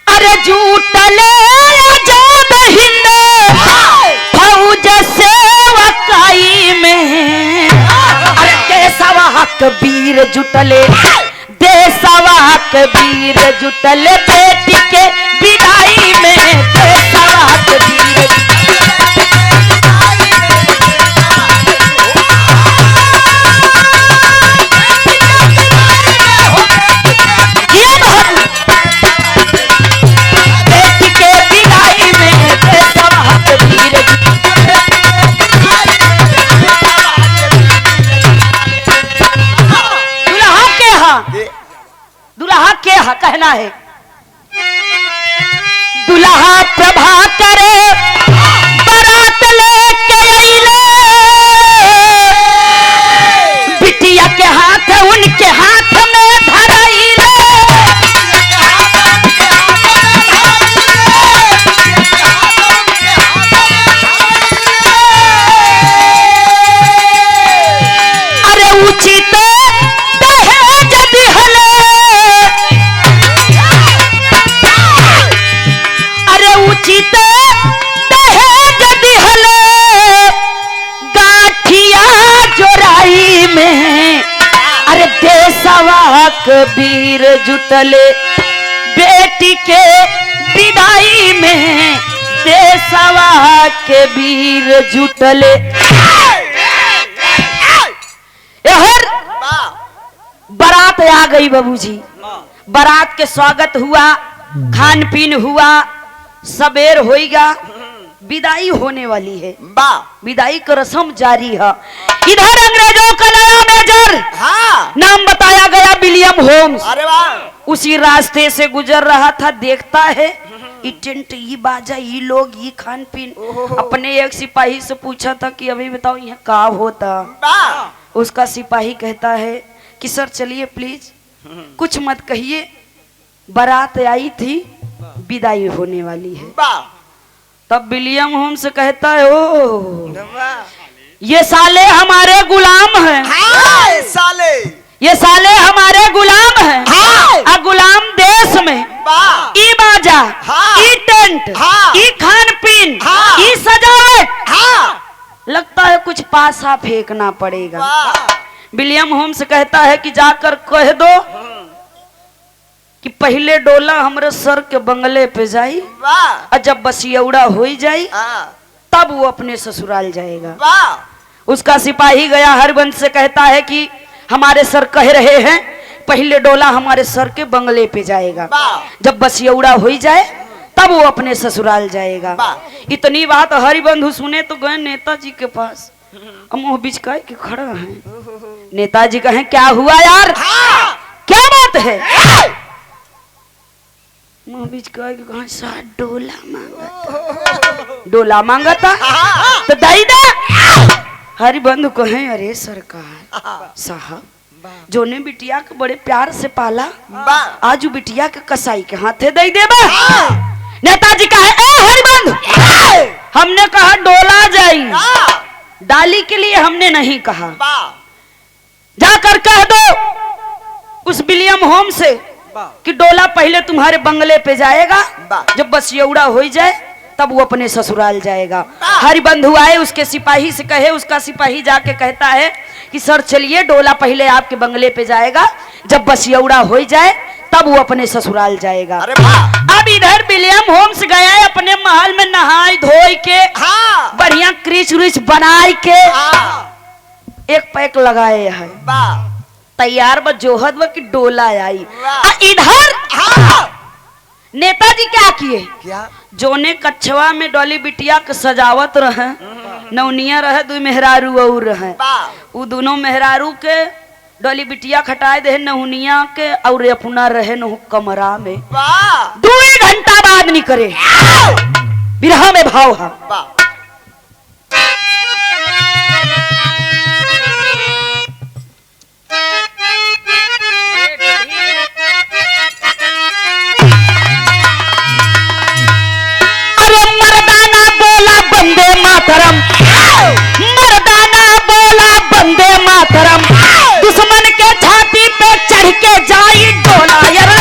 अरे जुटले आजाद हिंद फौज सेवकाई में। अरे देशवा कबीर जुटले, देशवा कबीर जुटले बेटी के विदाई में। देशवा कबीर कहना है। दुल्हा प्रभा करे बारात लेके अइले, बिटिया के हाथ उनके हाथ में धराइले। अरे उचित दहेज दिहले, उचित दहेज दिहले गाठिया जोराई में। अरे देशवा कबीर जुटले बेटी के विदाई में। देशवा के वीर जुटले। यार बारात आ गई बाबूजी, बारात के स्वागत हुआ, खान पीन हुआ, सबेर होएगा, विदाई होने वाली है। विदाई का रस्म जारी है। इधर अंग्रेजों का नया मेजर, नाम बताया गया विलियम होम्स। अरे वाह। उसी रास्ते से गुजर रहा था, देखता है ये टेंट, ये बाजा, ये लोग, ये खान पीन। अपने एक सिपाही से पूछा था कि अभी बताओ यहाँ का होता। उसका सिपाही कहता है कि सर चलिए प्लीज, कुछ मत कहिए, बारात आई थी, विदाई होने वाली है। तब विलियम होम्स कहता है ओ ये साले हमारे गुलाम हैं। साले ये साले हमारे गुलाम हैं। आ गुलाम देश में ई बाजा, ई टेंट, ई खान पीन, ई सजावट, लगता है कुछ पासा फेंकना पड़ेगा। विलियम होम्स कहता है कि जाकर कह दो कि पहले डोला हमारे सर के बंगले पे जाई, और जब बसियौड़ा हो जाई तब वो अपने ससुराल जाएगा। उसका सिपाही गया हरिवंश से कहता है कि हमारे सर कह रहे हैं पहले डोला हमारे सर के बंगले पे जाएगा, जब बसियौड़ा हो जाए तब वो अपने ससुराल जाएगा। इतनी बात हरिबंधु सुने तो गए नेताजी के पास। हम बीच कह के खड़ा है। नेताजी कहे क्या हुआ यार, क्या बात है? बीच कहा साथ डोला मांगा, डोला मांगा था तो दाई दा। हरिबंधु कहे अरे सरकार साहब, जोने बिटिया के बड़े प्यार से पाला, आज बिटिया के कसाई के हाथे दे देबा। नेताजी कहे ए हरिबंधु, हमने कहा डोला जाई, डाली के लिए हमने नहीं कहा। जाकर कह दो उस विलियम होम से कि डोला पहले तुम्हारे बंगले पे जाएगा, जब बसियौड़ा हो जाए तब वो अपने ससुराल जाएगा। हरिबंधु आए, उसके सिपाही से कहे, उसका सिपाही जाके कहता है कि सर चलिए डोला पहले आपके बंगले पे जाएगा, जब बसियौड़ा हो जाए तब वो अपने ससुराल जाएगा। अब इधर विलियम होम्स गया है अपने महल में नहाई धोई के, बढ़िया क्रीच उरीच बनाए के, एक पैक लगाए है, तैयार ब जोहद व की डोला आई। इधर नेताजी क्या किए, जोने कछवा में डोली बिटिया के सजावत रहे, नौनिया रहे, दो मेहरारू और रहे, वो दोनों मेहरारू के डोली बिटिया खटाए दे नहुनिया के और अपना रहे नहु कमरा में वाह 2 घंटा बाद नहीं करे बिरहा में भाव है वाह अरे मर्दाना बोला बंदे मातरम मर्दाना बोला बंदे मातरम दुश्मन के छाती पे चढ़ के जाई डोला यार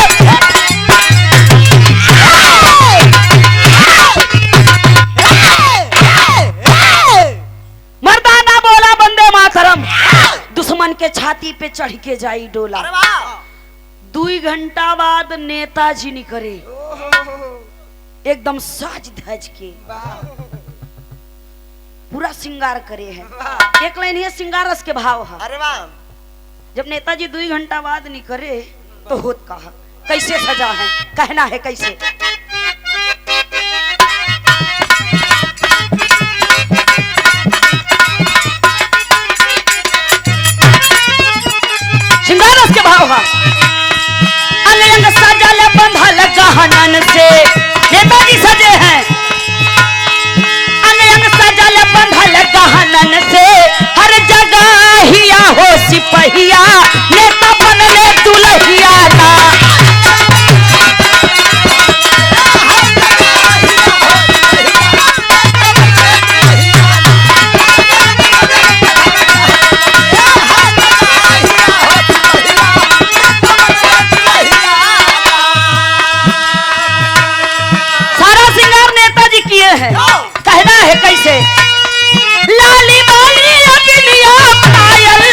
मर्दाना बोला बंदे मातरम दुश्मन के छाती पे चढ़ के जाई डोला अरे वाह 2 घंटा बाद नेताजी निकले एकदम साज धज के पूरा श्रृंगार करे हैं एक लाइन है श्रृंगार रस के भाव है अरे वाह जब नेताजी 2 घंटा बाद निकले तो होत कहा कैसे सजा है कहना है कैसे श्रृंगार रस के भाव है अलग सजल बंधल गहनन से नेताजी सजे हैं अलग सजल बंधल गहनन से हर जगह हिया हो सिपहिया नेता बनले दुल्हिया ना है कहना है कैसे लाली बाली अबिलिया पायल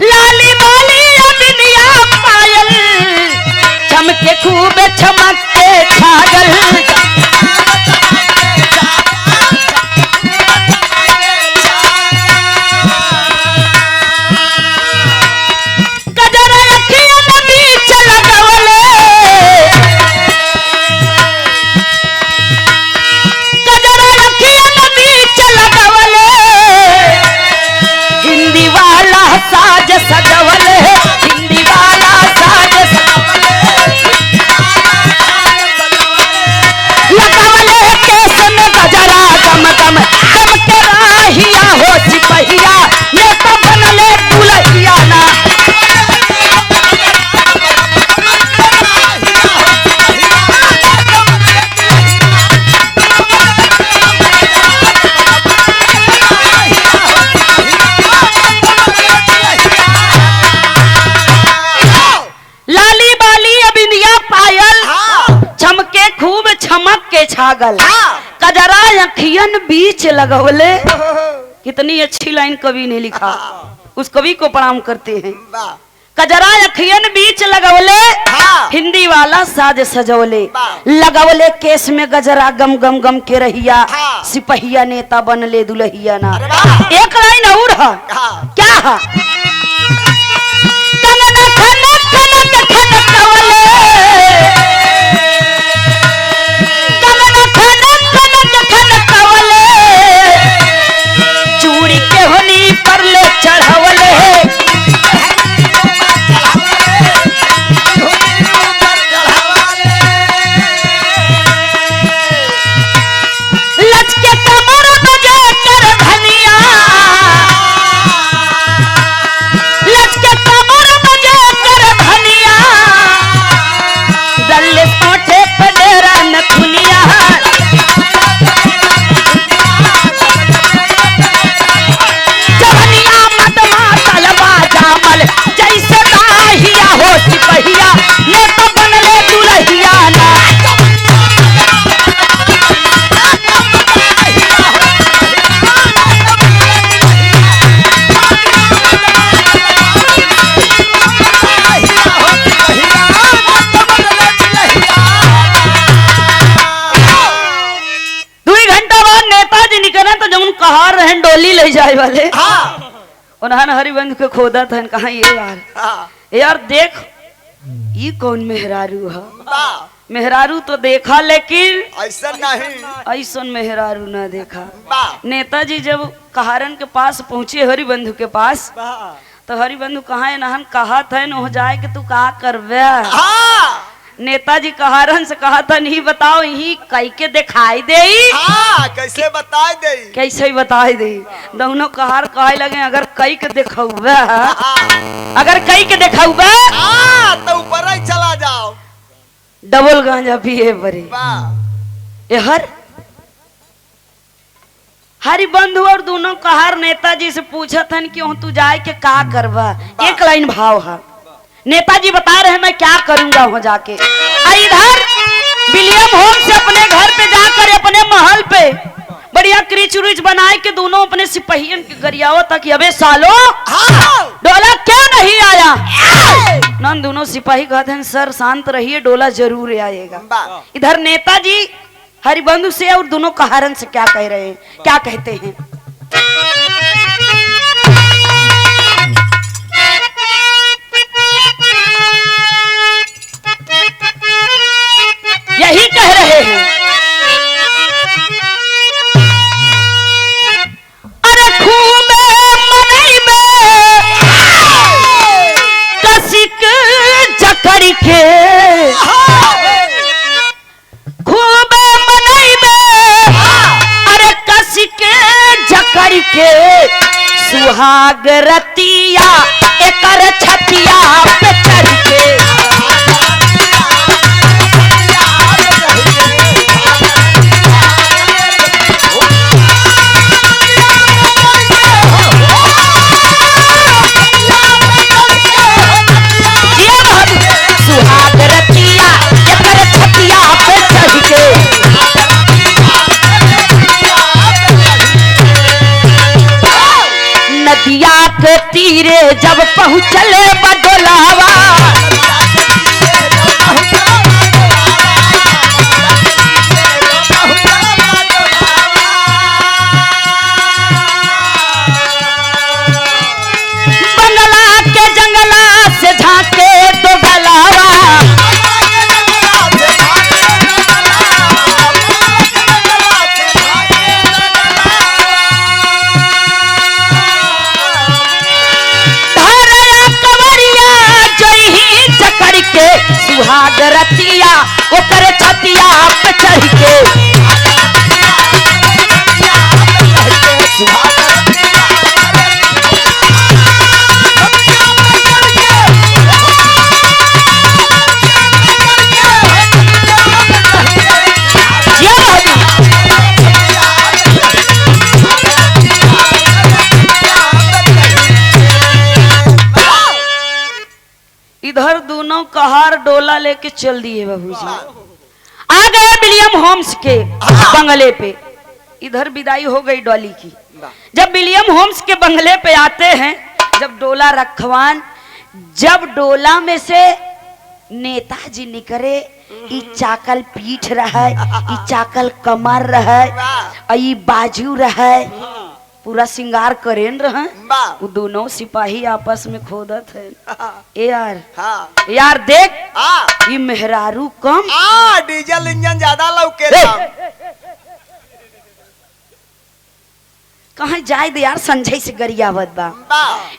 लाली बाली अबिलिया पायल चमके खूब चमकते छागल सजवल हिंदी वाला साज लगावल केस में गजरा गम गम गम के राहिया हो सिपहिया नेता बनले दुल्हिया ना चमक के छागल कजरा अखियन बीच लगवले कितनी अच्छी लाइन कवि ने लिखा उस कवि को प्रणाम करते हैं कजरा अखियन बीच लगवले हिंदी वाला साज सजवले लगवले केस में गजरा गम गम गम के रहिया सिपहिया नेता बनले दुल्हिया ना एक लाइन और है क्या है डोली ले जाए वाले उन्होंने हरिवंश को खोदा था कहा ये यार देख ये कौन मेहरारू है मेहरारू तो देखा लेकिन ऐसा नहीं। ऐसा मेहरारू ना देखा। वाह नेताजी जब कहारन के पास पहुंचे हरिबंधु के पास, तो हरिबंधु कहा नहन कहा था न हो जाए कि तू कहा करवे। हाँ नेताजी कहारन से कहा था नहीं बताओ यही कई के दिखाई दे। हाँ कैसे बता दे। कैसे ही बताई दे। दोनों कहार कहे लगे अगर कई के देखौबे, अगर कई के देखौबे तो ऊपर ही चला जाओ। डबल गांजा पिए परे। वाह ये हरिबंधु और दोनों कहार नेताजी से पूछा था क्यों तू जाए के का करवा। एक लाइन भाव है, नेताजी बता रहे हैं मैं क्या करूंगा वहां जाके। इधर विलियम होम्स से अपने घर पे जाकर अपने महल पे बढ़िया क्रीच उरीच बनाए के दोनों अपने सिपहियन के गरियाओ तक अबे सालो डोला क्यों नहीं आया। नन दोनों सिपाही कहते हैं सर शांत रहिए डोला जरूर आएगा। इधर नेताजी हरिबंधु से और दोनों कहारन से क्या कह रहे हैं, क्या कहते हैं। यही कह रहे हैं अरे खूब मनैबे कसिक जकड़ के, खूब मनैबे अरे कसिक जकड़ के सुहाग रतिया एकर छतिया पे चढ़ के। सुहाग रतिया एकर छतिया पे चढ़ के। नदिया के तीरे जब पहुँचले बडोलावा, बंगला के जंगला से झांके दो गलावा। सुहाग रतिया ओकर छतिया पे चढ़ के। इधर दोनों कहार डोला लेके चल दिए बाबूजी। आ गए विलियम होम्स के बंगले पे। इधर विदाई हो गई डॉली की। जब विलियम होम्स के बंगले पे आते हैं, जब डोला रखवान, जब डोला में से नेताजी निकले, ई चाकल पीठ रहे, ई चाकल कमर रहे, ई बाजू रहे, पूरा श्रृंगार करेन रहे। वो दोनों सिपाही आपस में खोदत है। ए यार यार देख ये मेहरारू कम डीजल इंजन ज्यादा लौके। कहाँ जाए दे यार संजय से गरियावत बा।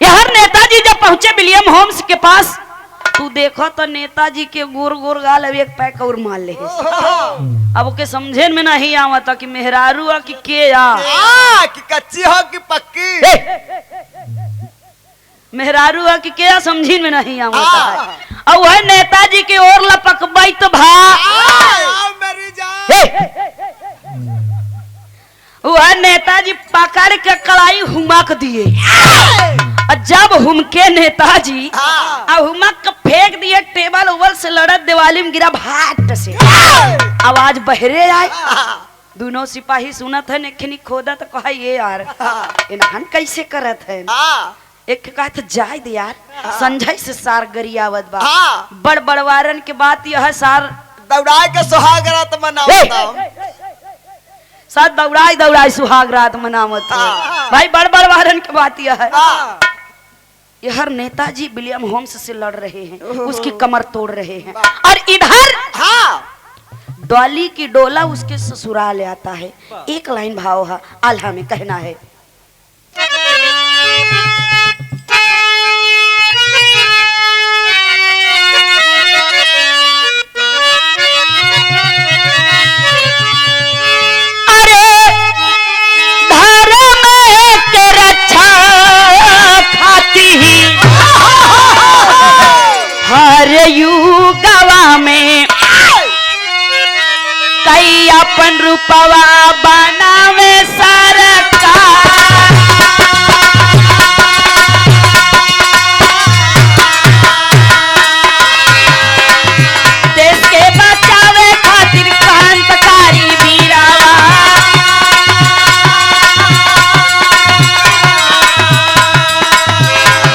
यार नेताजी जब पहुंचे विलियम होम्स के पास, तू देखो तो नेताजी के गोर गोर गाल अब एक पैक और मार ले। अब ओके समझे में नहीं आवता कि मेहरारू आ कि के आ कि कच्ची हो कि पक्की। मेहरारू आ कि के समझी में नहीं आवता है। अब वह नेताजी के ओर लपकबई तो भा मेरी जान। वह नेताजी पकड़ के कड़ाई हुमक दिए। जब हुमके नेताजी हुमक फेंक दिए, टेबल उबल से लड़त दिवाली में गिरा भाट से। आवाज बहरे आए। दोनों सिपाही सुनत है, नेखनी खोदा तो कहा ये यार इन्हन कैसे करत है। एक कहा था जाए दे यार संजय से सार गरियावत बा। बड़ बड़वारन के बात यह सार दौड़ाए के सुहाग रात मनावता। साथ दौड़ाई दौड़ाई सुहाग रात मनावत भाई। बड़ बड़वारन की बात यह है। यह नेताजी विलियम होम्स से लड़ रहे हैं, उसकी कमर तोड़ रहे हैं। और इधर डॉली की डोला उसके ससुराल आता है। एक लाइन भाव है, आल्हा में कहना है। युगवा में कई अपन रूपवा बनावे सरकार, देश के बचावे खातिर क्रांतिकारी वीरावा,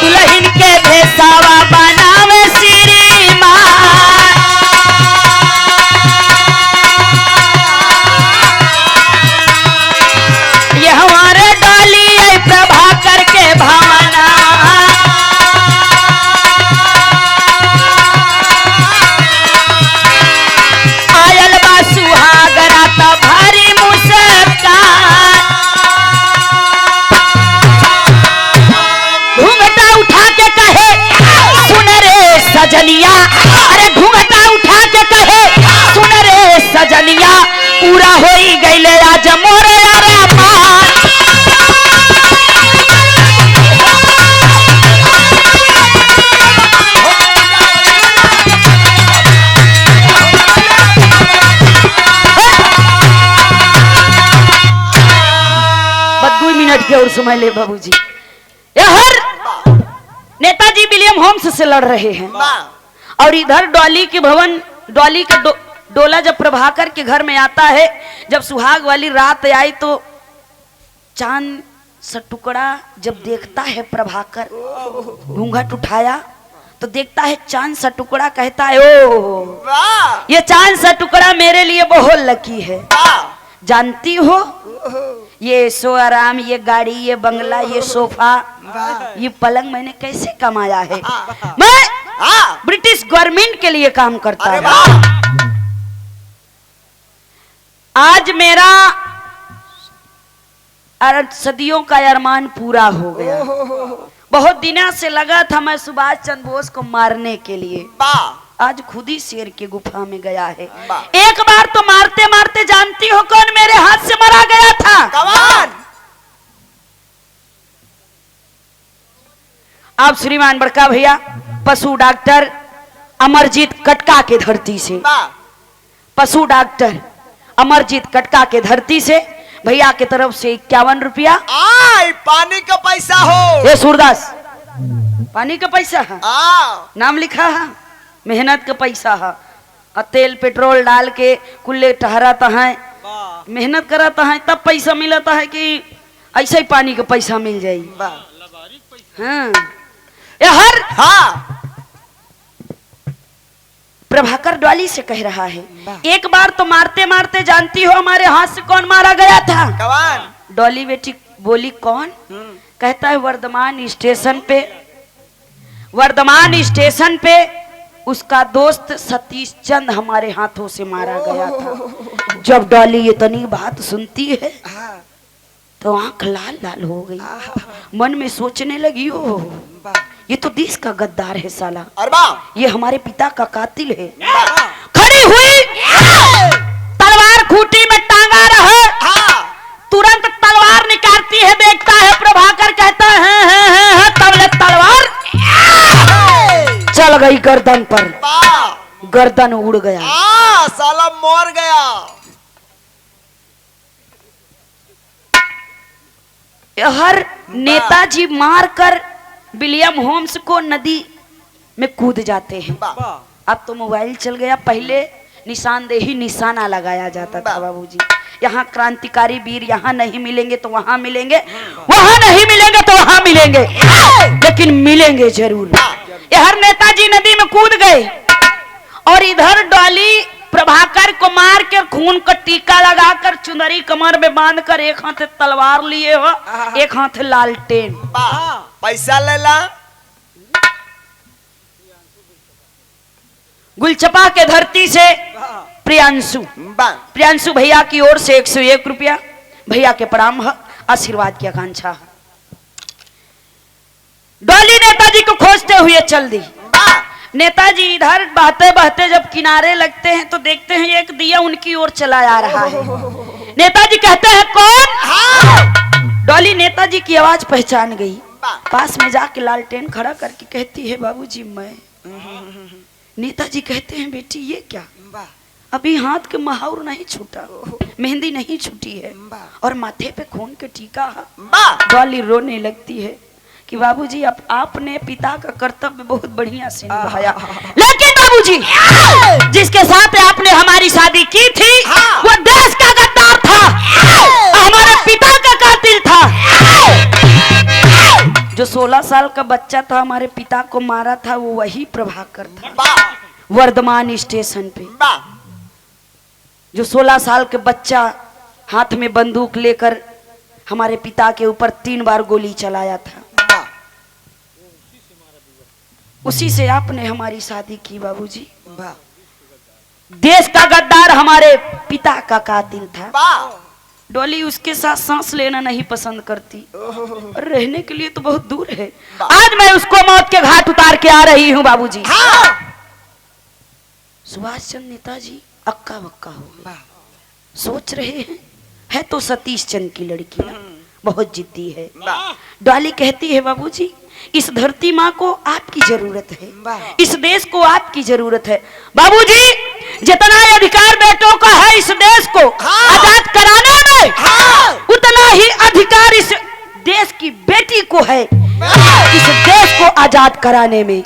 दुल्हन के भेसावा बनावे सजनिया। अरे घूंघटा उठा के कहे सुन रे सजनिया, पूरा हो ही गईले आज मोरे अरमान। बस 2 मिनट के और समय ले बाबूजी। हर नेताजी विलियम होम्स से लड़ रहे हैं और इधर डॉली के भवन, डॉली का डोला जब प्रभाकर के घर में आता है, जब सुहाग वाली रात आई तो चांद सा टुकड़ा जब देखता है प्रभाकर, घूंघट उठाया तो देखता है चांद सा टुकड़ा, कहता है ओ ये चांद सा टुकड़ा मेरे लिए बहुत लकी है। जानती हो ये सो आराम, ये गाड़ी, ये बंगला, ये सोफा, ये पलंग मैंने कैसे कमाया है? मैं ब्रिटिश गवर्नमेंट के लिए काम करता हूँ। आज मेरा सदियों का अरमान पूरा हो गया। बहुत दिनों से लगा था मैं सुभाष चंद्र बोस को मारने के लिए, आज खुद ही शेर के गुफा में गया है। एक बार तो मारते मारते जानती हो कौन मेरे हाथ से मरा गया था? कौन? आप श्रीमान बड़का भैया पशु डॉक्टर अमरजीत कटका के धरती से, पशु डॉक्टर अमरजीत कटका के धरती से भैया की तरफ से 51 रुपया। पानी का पैसा हो ये सूरदास, पानी का पैसा है, नाम लिखा है, मेहनत का पैसा है। तेल पेट्रोल डाल के कुल्ले ठहराता है, मेहनत कराता है, तब पैसा मिलता है कि ऐसा ही पानी का पैसा मिल जाएगी। हाँ हर प्रभाकर डॉली से कह रहा है, एक बार तो मारते मारते जानती हो हमारे हाथ से कौन मारा गया था? कौन? डॉली बेटी बोली कौन? कहता है वर्धमान स्टेशन पे, वर्धमान स्टेशन पे उसका दोस्त सतीश चंद हमारे हाथों से मारा गया था। जब डॉली इतनी बात सुनती है तो आंख लाल लाल हो गई, मन में सोचने लगी हो ये तो देश का गद्दार है साला, ये हमारे पिता का कातिल है। खड़ी हुई तलवार खूंटी में टांगा रहे, तुरंत तलवार निकालती है, देखता है प्रभाकर, कहता है तब तलवार चल गई गर्दन पर, गर्दन उड़ गया, साला मर गया। हर नेताजी मारकर विलियम होम्स को नदी में कूद जाते हैं। अब तो मोबाइल चल गया, पहले निशानदेही निशाना लगाया जाता था बाबूजी। यहाँ क्रांतिकारी वीर यहाँ नहीं मिलेंगे तो वहां मिलेंगे, वहां नहीं मिलेंगे तो वहां मिलेंगे, लेकिन मिलेंगे जरूर। हर नेताजी नदी में कूद गए और इधर डॉली प्रभाकर को मार कर खून का टीका लगाकर चुनरी कमर में बांधकर एक हाथ तलवार लिए हो, एक हाथ लालटेन। पैसा ले ला। गुलचपा के धरती से प्रियांशु प्रियांशु भैया की ओर से 101 रुपया भैया के प्रणाम है, आशीर्वाद की आकांक्षा है। डॉली नेताजी को खोजते हुए चल दी। नेताजी इधर बहते बहते जब किनारे लगते हैं तो देखते हैं एक दिया उनकी ओर चला आ रहा है। नेताजी कहते हैं कौन? डॉली नेताजी की आवाज पहचान गई, पास में जाके लालटेन खड़ा करके कहती है बाबूजी मैं। नेताजी कहते हैं बेटी ये क्या? अभी हाथ के महावर नहीं छूटा, मेहंदी नहीं छूटी है और माथे पे खून के टीका है। डॉली रोने लगती है कि बाबूजी अब आपने पिता का कर्तव्य बहुत बढ़िया से निभाया, लेकिन बाबूजी जिसके साथ आपने हमारी शादी की थी वो देश का गद्दार था, हमारे पिता का कातिल था। जो 16 साल का बच्चा था हमारे पिता को मारा था वो वही प्रभाकर था, वर्धमान स्टेशन पे। जो 16 साल के बच्चा हाथ में बंदूक लेकर हमारे पिता के ऊपर 3 बार गोली चलाया था, उसी से आपने हमारी शादी की बाबूजी। देश का गद्दार हमारे पिता का कातिल था। डॉली उसके साथ सांस लेना नहीं पसंद करती, रहने के लिए तो बहुत दूर है। आज मैं उसको मौत के घाट उतार के आ रही हूँ बाबूजी। सुभाष चंद्र नेताजी अक्का बक्का हो गए, सोच रहे हैं है तो सतीश चंद्र की लड़की बहुत जिद्दी है। डॉली कहती है बाबूजी इस धरती माँ को आपकी जरूरत है, इस देश को आपकी जरूरत है। बाबूजी जितना अधिकार बेटों का है इस देश को आजाद कराने में, उतना ही अधिकार इस देश की बेटी को है इस देश को आजाद कराने में।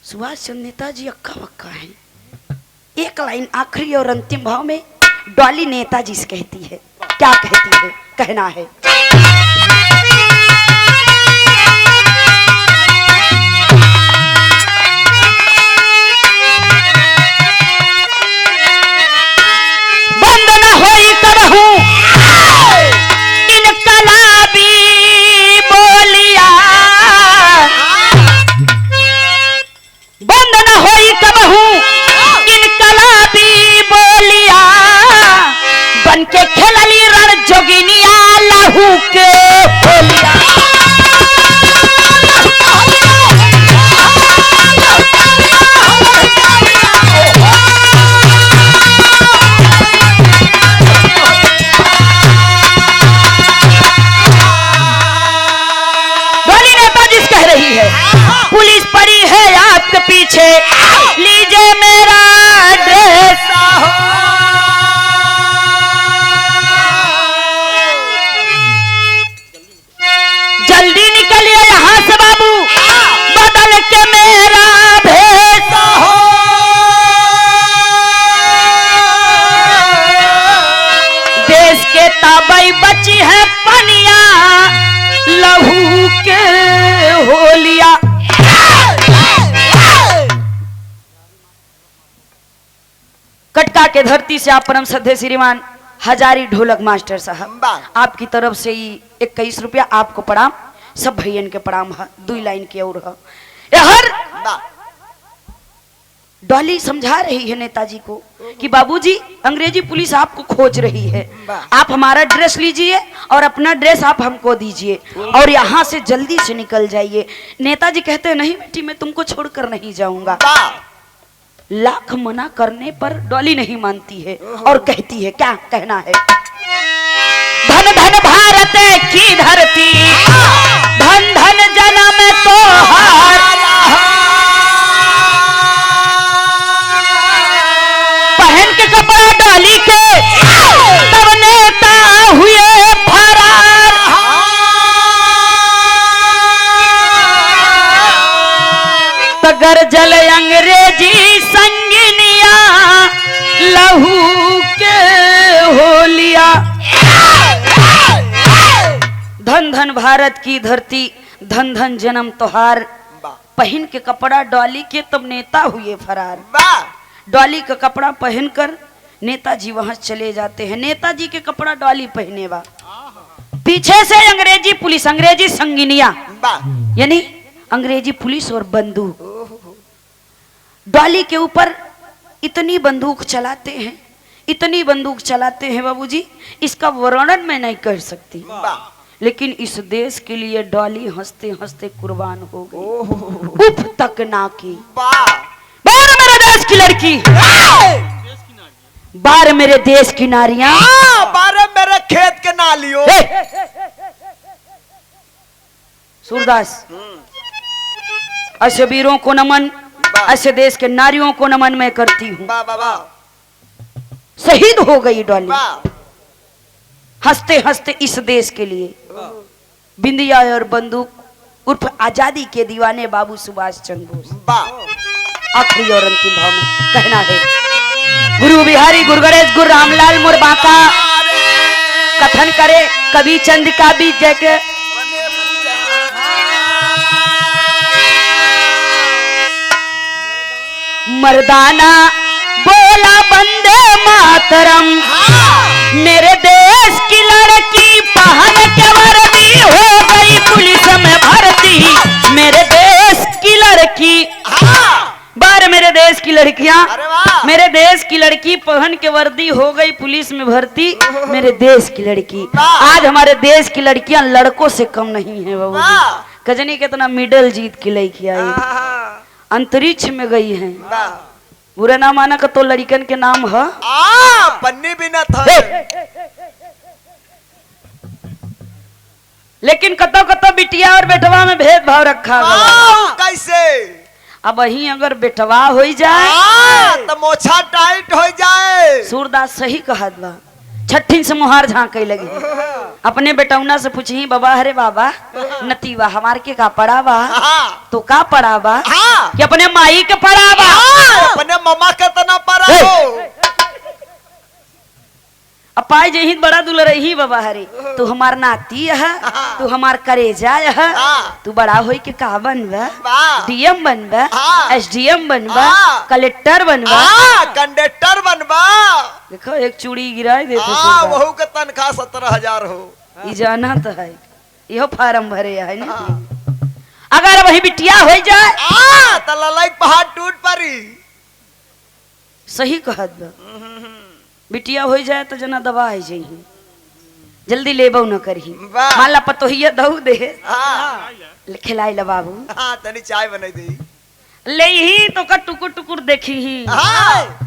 सुभाष चंद्र नेताजी अक्का बक्का है। एक लाइन आखिरी और अंतिम भाव में डॉली नेताजी से कहती है, क्या कहती है? कहना है बंद न होई करहूं इनकलाबी बोलिया, बंद न होई करहूं इनकलाबी बोलिया, बन के खेलली रण जोगिनिया लहू के बोलिया। डॉली नेताजी कह रही है पुलिस पड़ी है आपके पीछे, लीजिए मेरा ड्रेस। जल्दी निकलिए यहाँ से बाबू, बदल के मेरा भेष। देश के ताबई बची है पनिया लहू के होलिया। कटका के धरती से आप परम श्रद्धेय श्रीमान हजारी ढोलक मास्टर साहब आपकी तरफ से ही 21 रुपया आपको प्रणाम, सब भैयन के प्रणाम है। 2 लाइन की और है हर डॉली समझा रही है नेताजी को कि बाबूजी अंग्रेजी पुलिस आपको खोज रही है, आप हमारा ड्रेस लीजिए और अपना ड्रेस आप हमको दीजिए और यहाँ से जल्दी से निकल जाइए। नेताजी कहते हैं नहीं बेटी मैं तुमको छोड़कर नहीं जाऊंगा। लाख मना करने पर डॉली नहीं मानती है और कहती है, क्या कहना है? धन धन भारत की धरती, धन धन जन्म तोहार, पहन के कपड़ा डॉली के तब नेता हुए फरार। तगर जल अंग्रेजी संगिनिया लहू के होलिया। धन धन भारत की धरती, धन धन जन्म तोहार, पहन के कपड़ा डॉली के तब नेता हुए फरार। डॉली का कपड़ा पहनकर नेताजी वहां चले जाते हैं। नेताजी के कपड़ा डॉली पहने बा, पीछे से अंग्रेजी पुलिस, अंग्रेजी संगिनिया यानी अंग्रेजी पुलिस और बंदूक। डॉली के ऊपर इतनी बंदूक चलाते हैं, इतनी बंदूक चलाते हैं बाबूजी, इसका वर्णन मैं नहीं कर सकती। लेकिन इस देश के लिए डॉली हंसते हंसते कुर्बान हो गई, उफ तक ना की। बार मेरे देश की लड़की, बार मेरे देश की नारियां, बार मेरे खेत के नालियों। सूरदास, ऐसे वीरों को नमन, ऐसे देश के नारियों को नमन मैं करती हूँ। शहीद हो गई डॉली हंसते हंसते इस देश के लिए। बिंदिया और बंदूक उर्फ आजादी के दीवाने बाबू सुभाष चंद्र बोस। आखिरी और अंतिम भाव में कहना है, गुरु बिहारी गुरु गणेश गुरु रामलाल मुर्मा का कथन करे कवि चंद्रिका बीज जय के। मर्दाना बोला वंदे मातरम, मेरे देश की लड़की पहन के वर्दी हो गई पुलिस में भर्ती। मेरे देश की लड़की, बार मेरे देश की लड़कियां, मेरे देश की लड़की पहन के वर्दी हो गई पुलिस में भर्ती। मेरे देश की लड़की, आज हमारे देश की लड़कियां लड़कों से कम नहीं है बाबू। कजनी कितना मेडल जीत के लेके आई, अंतरिक्ष में गई हैं। बुरा ना माना का तो लड़कन के नाम है पन्नी भी न था। लेकिन कतो कतो बिटिया और बेटवा में भेदभाव रखा गया। कैसे? अब वही अगर बेटवा हो जाए तो मोछा टाइट हो जाए। सूरदास सही कहत बा, छठी से मुहार झांके लगी। अपने बेटौना से पूछी, बाबा अरे बाबा नतीवा हमार के का पड़ा बा? तो का पड़ा बा? कि अपने माई के पड़ा बा, अपने ममा के तना पड़ा हो। अब पाई जही बड़ा दुलरही बाबा हरे, तू हमार नाती है, तू हमार करेजा है, तू बड़ा होई के का बनबा? डीएम बनबा, एसडीएम बनबा, कलेक्टर बनबा, कंडक्टर बनबा। देखो एक चूड़ी गिराई देते वहू के तनख्वाह 17,000 हो। ई जाना तो है, इहो फार्म भरे है ना। अगर वही बिटिया हो जाए तो ललाई पहाड़ टूट पड़ी। सही कहत बा, बिटिया हो जाए तो जना दबा है जाइए, जल्दी लेबो न करही। मान ला पतोहिया दऊ दे खिलाई ला बाबू, तनी चाय बनाई दे ले ही तो का टुकुर टुकुर देखी ही।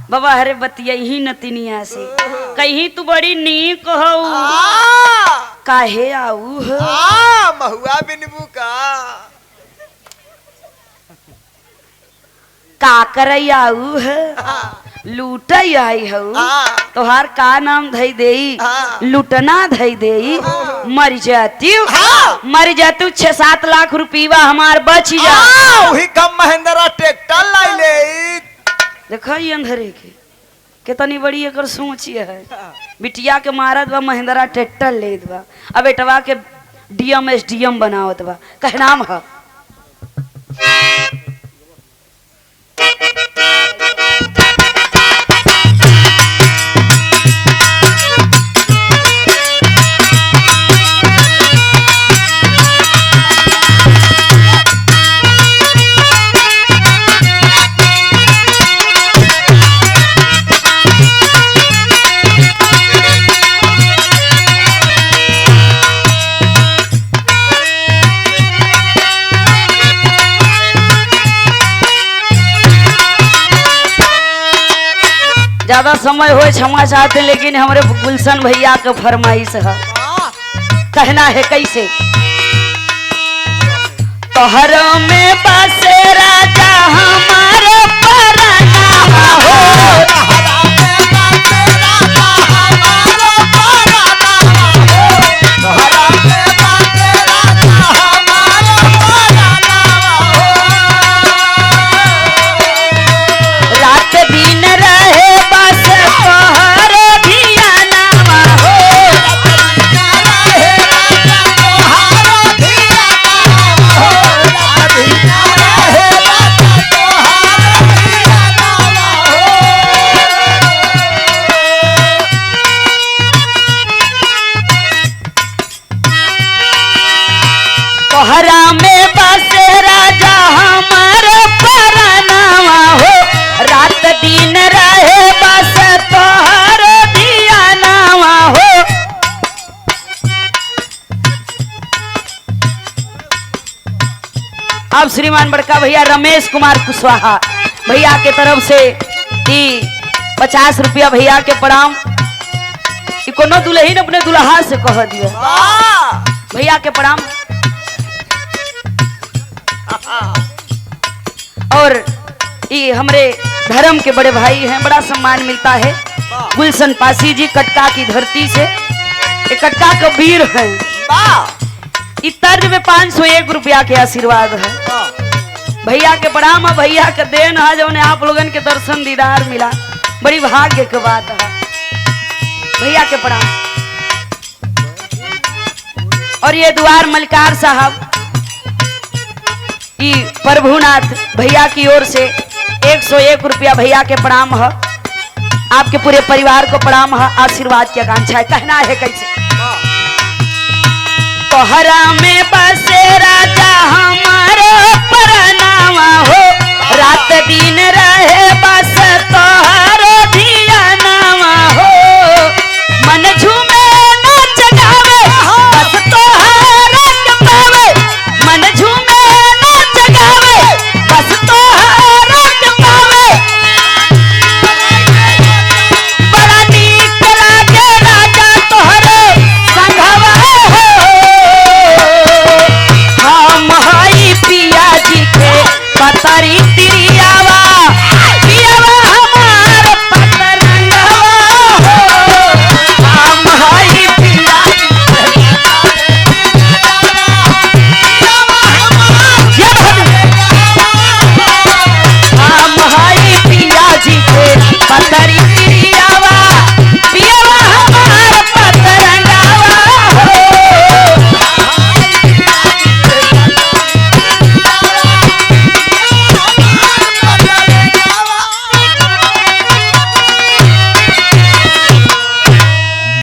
बाबा हरे बतिया ही नतिनिया से कहीं तू बड़ी नीक हो, काहे आऊ हो महुआ बिनबू का करई आऊ है, लूट आई हो। तोहार का नाम धई देई, लुटना धई देई। मर जाती, मर जाती 6-7 लाख रुपया हमार बच जा। वही कम महिंद्रा ट्रैक्टर लाई ले। देखो ये अंधरे के कितनी बड़ी एकर सोच है। बिटिया के मारत बा महिंद्रा ट्रैक्टर लेत बा, अब बेटवा के डीएम एसडीएम बनावत बा। कह नाम है ज्यादा समय हो क्षमा चाहते, लेकिन हमारे गुलशन भैया का फरमाइश है। कहना है कैसे, तोहर में बसे राजा हमारे पराना हो। रात दिन रहे बस तोहर धियाना हो। तोहरा में बसे राजा हमारे पराना हो। रात दिन रहे बस तोहर दिया नावा हो। अब श्रीमान बड़का भैया रमेश कुमार कुशवाहा भैया के तरफ से 50 रुपया भैया के प्रणाम। कोनो दुल्हन अपने दुल्हा से कह दियो भैया के प्रणाम। और ये हमरे धर्म के बड़े भाई हैं, बड़ा सम्मान मिलता है गुलशन पासी जी कटका की धरती से, ये कटका का वीर हैं। इस तर्ज में 501 रुपया के आशीर्वाद है भैया के प्रणाम। भैया के देन है जो आप लोगन के दर्शन दीदार मिला, बड़ी भाग्य के बात है भैया के प्रणाम। और ये द्वार मलकार साहब ई प्रभुनाथ भैया की ओर से 101 रुपया भैया के प्रणाम है। आपके पूरे परिवार को प्रणाम है, आशीर्वाद की आकांक्षा है। कहना है कैसे, तोहरा में बसे राजा हमारे परनावा हो, रात दिन रहे बस तोहरा